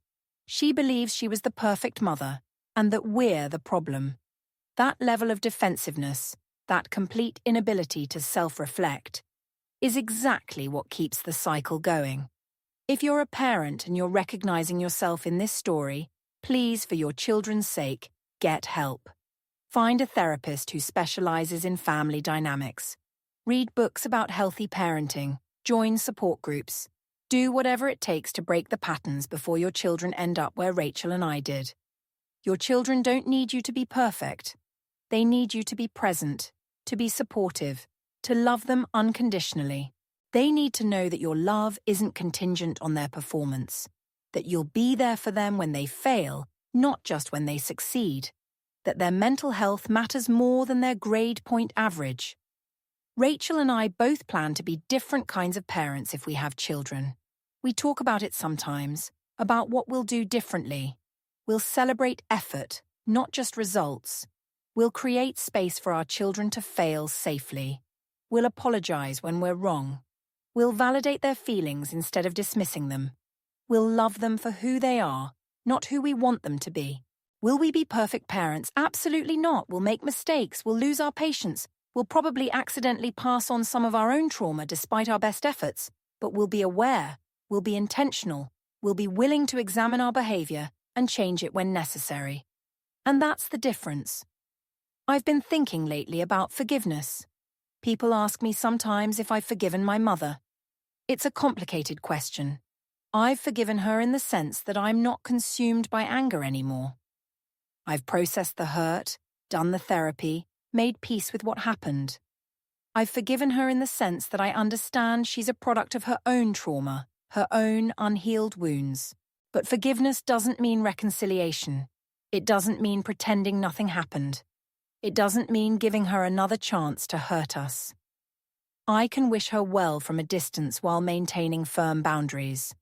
Speaker 1: She believes she was the perfect mother and that we're the problem. That level of defensiveness, that complete inability to self-reflect, is exactly what keeps the cycle going. If you're a parent and you're recognizing yourself in this story, please, for your children's sake, get help. Find a therapist who specializes in family dynamics. Read books about healthy parenting. Join support groups. Do whatever it takes to break the patterns before your children end up where Rachel and I did. Your children don't need you to be perfect. They need you to be present, to be supportive, to love them unconditionally. They need to know that your love isn't contingent on their performance, that you'll be there for them when they fail, not just when they succeed, that their mental health matters more than their grade point average. Rachel and I both plan to be different kinds of parents if we have children. We talk about it sometimes, about what we'll do differently. We'll celebrate effort, not just results. We'll create space for our children to fail safely. We'll apologize when we're wrong. We'll validate their feelings instead of dismissing them. We'll love them for who they are, not who we want them to be. Will we be perfect parents? Absolutely not. We'll make mistakes. We'll lose our patience. We'll probably accidentally pass on some of our own trauma despite our best efforts. But we'll be aware. We'll be intentional. We'll be willing to examine our behavior and change it when necessary. And that's the difference. I've been thinking lately about forgiveness. People ask me sometimes if I've forgiven my mother. It's a complicated question. I've forgiven her in the sense that I'm not consumed by anger anymore. I've processed the hurt, done the therapy, made peace with what happened. I've forgiven her in the sense that I understand she's a product of her own trauma, her own unhealed wounds. But forgiveness doesn't mean reconciliation. It doesn't mean pretending nothing happened. It doesn't mean giving her another chance to hurt us. I can wish her well from a distance while maintaining firm boundaries.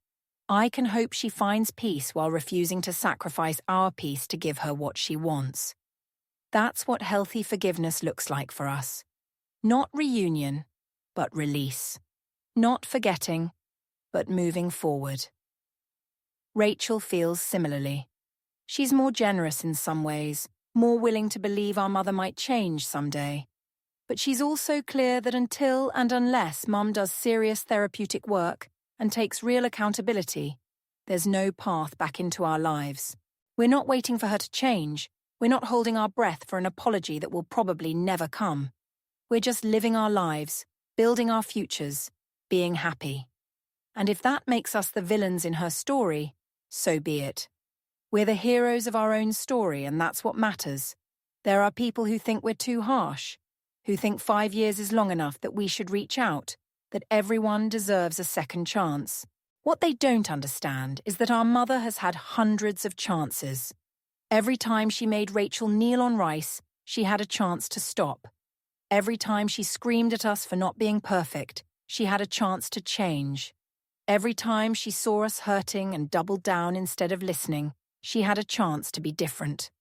Speaker 1: I can hope she finds peace while refusing to sacrifice our peace to give her what she wants. That's what healthy forgiveness looks like for us. Not reunion, but release. Not forgetting, but moving forward. Rachel feels similarly. She's more generous in some ways, more willing to believe our mother might change someday. But she's also clear that until and unless Mum does serious therapeutic work and takes real accountability, there's no path back into our lives. We're not waiting for her to change. We're not holding our breath for an apology that will probably never come. We're just living our lives, building our futures, being happy. And if that makes us the villains in her story, so be it. We're the heroes of our own story, and that's what matters. There are people who think we're too harsh, who think 5 years is long enough that we should reach out, that everyone deserves a second chance. What they don't understand is that our mother has had hundreds of chances. Every time she made Rachel kneel on rice, she had a chance to stop. Every time she screamed at us for not being perfect, she had a chance to change. Every time she saw us hurting and doubled down instead of listening, she had a chance to be different.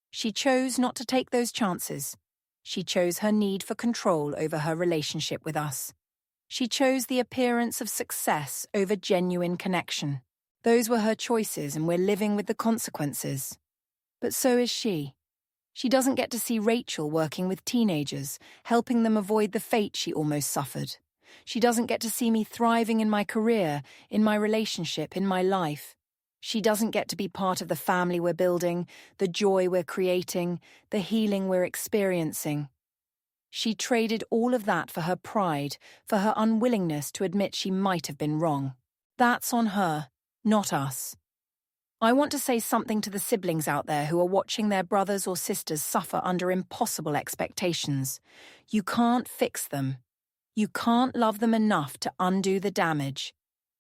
Speaker 1: She chose not to take those chances. She chose her need for control over her relationship with us. She chose the appearance of success over genuine connection. Those were her choices, and we're living with the consequences. But so is she. She doesn't get to see Rachel working with teenagers, helping them avoid the fate she almost suffered. She doesn't get to see me thriving in my career, in my relationship, in my life. She doesn't get to be part of the family we're building, the joy we're creating, the healing we're experiencing. She traded all of that for her pride, for her unwillingness to admit she might have been wrong. That's on her, not us. I want to say something to the siblings out there who are watching their brothers or sisters suffer under impossible expectations. You can't fix them. You can't love them enough to undo the damage.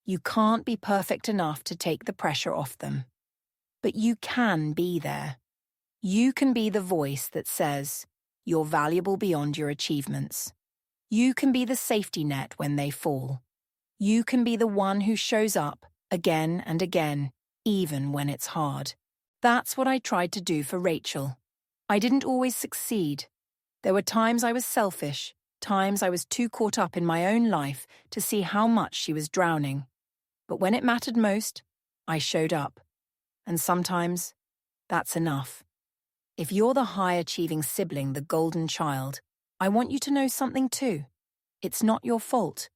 Speaker 1: You can't be perfect enough to take the pressure off them. But you can be there. You can be the voice that says, "You're valuable beyond your achievements." You can be the safety net when they fall. You can be the one who shows up again and again, even when it's hard. That's what I tried to do for Rachel. I didn't always succeed. There were times I was selfish, times I was too caught up in my own life to see how much she was drowning. But when it mattered most, I showed up. And sometimes, that's enough. If you're the high-achieving sibling, the golden child, I want you to know something too. It's not your fault.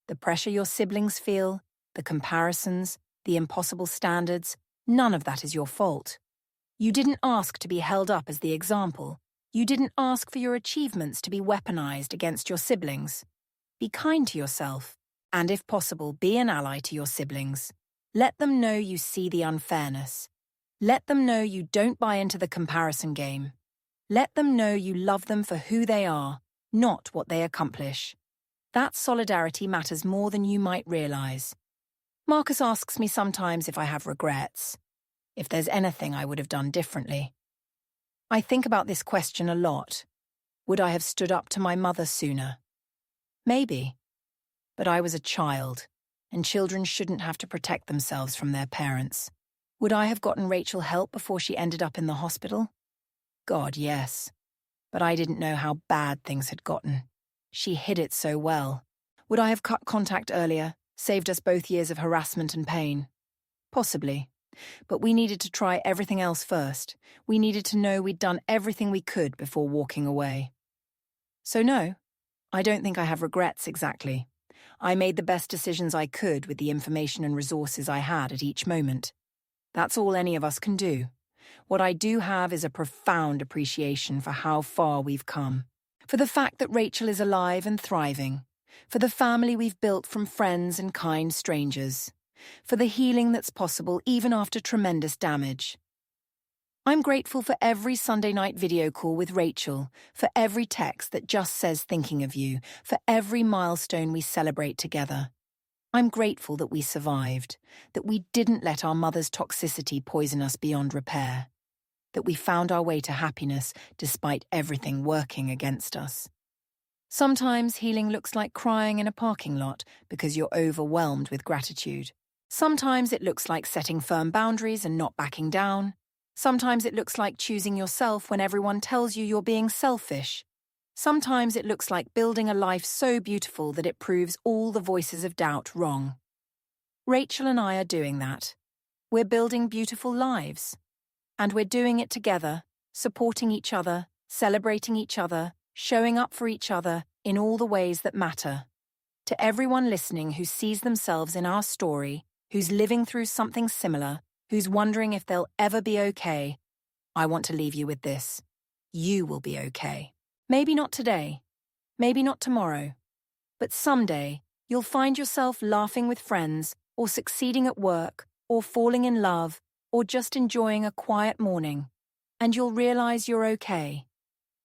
Speaker 1: The pressure your siblings feel, the comparisons, the impossible standards, none of that is your fault. You didn't ask to be held up as the example. You didn't ask for your achievements to be weaponized against your siblings. Be kind to yourself, and if possible, be an ally to your siblings. Let them know you see the unfairness. Let them know you don't buy into the comparison game. Let them know you love them for who they are, not what they accomplish. That solidarity matters more than you might realize. Marcus asks me sometimes if I have regrets, if there's anything I would have done differently. I think about this question a lot. Would I have stood up to my mother sooner? Maybe. But I was a child, and children shouldn't have to protect themselves from their parents. Would I have gotten Rachel help before she ended up in the hospital? God, yes. But I didn't know how bad things had gotten. She hid it so well. Would I have cut contact earlier, saved us both years of harassment and pain? Possibly. But we needed to try everything else first. We needed to know we'd done everything we could before walking away. So no, I don't think I have regrets exactly. I made the best decisions I could with the information and resources I had at each moment. That's all any of us can do. What I do have is a profound appreciation for how far we've come. For the fact that Rachel is alive and thriving. For the family we've built from friends and kind strangers. For the healing that's possible even after tremendous damage. I'm grateful for every Sunday night video call with Rachel, for every text that just says thinking of you, for every milestone we celebrate together. I'm grateful that we survived, that we didn't let our mother's toxicity poison us beyond repair, that we found our way to happiness despite everything working against us. Sometimes healing looks like crying in a parking lot because you're overwhelmed with gratitude. Sometimes it looks like setting firm boundaries and not backing down. Sometimes it looks like choosing yourself when everyone tells you you're being selfish. Sometimes it looks like building a life so beautiful that it proves all the voices of doubt wrong. Rachel and I are doing that. We're building beautiful lives. And we're doing it together, supporting each other, celebrating each other, showing up for each other in all the ways that matter. To everyone listening who sees themselves in our story, who's living through something similar, who's wondering if they'll ever be okay, I want to leave you with this. You will be okay. Maybe not today, maybe not tomorrow, but someday you'll find yourself laughing with friends, or succeeding at work, or falling in love, or just enjoying a quiet morning. And you'll realize you're okay.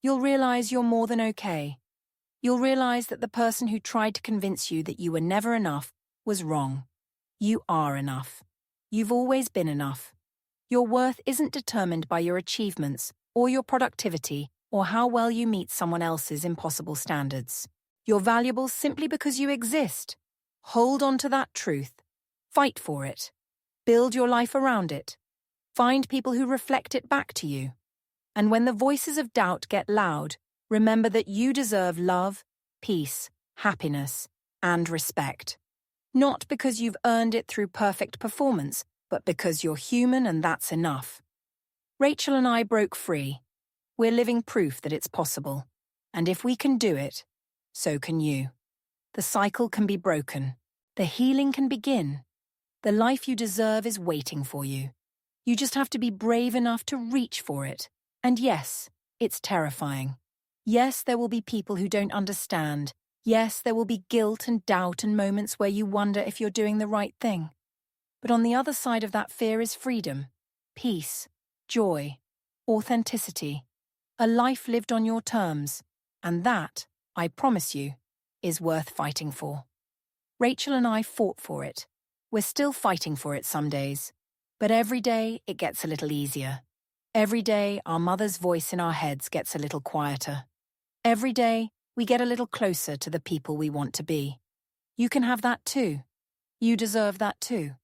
Speaker 1: You'll realize you're more than okay. You'll realize that the person who tried to convince you that you were never enough was wrong. You are enough. You've always been enough. Your worth isn't determined by your achievements, or your productivity, or how well you meet someone else's impossible standards. You're valuable simply because you exist. Hold on to that truth. Fight for it. Build your life around it. Find people who reflect it back to you. And when the voices of doubt get loud, remember that you deserve love, peace, happiness, and respect. Not because you've earned it through perfect performance, but because you're human and that's enough. Rachel and I broke free. We're living proof that it's possible. And if we can do it, so can you. The cycle can be broken. The healing can begin. The life you deserve is waiting for you. You just have to be brave enough to reach for it. And yes, it's terrifying. Yes, there will be people who don't understand. Yes, there will be guilt and doubt and moments where you wonder if you're doing the right thing. But on the other side of that fear is freedom, peace, joy, authenticity, a life lived on your terms. And that, I promise you, is worth fighting for. Rachel and I fought for it. We're still fighting for it some days. But every day it gets a little easier. Every day our mother's voice in our heads gets a little quieter. Every day we get a little closer to the people we want to be. You can have that too. You deserve that too.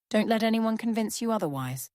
Speaker 1: Don't let anyone convince you otherwise.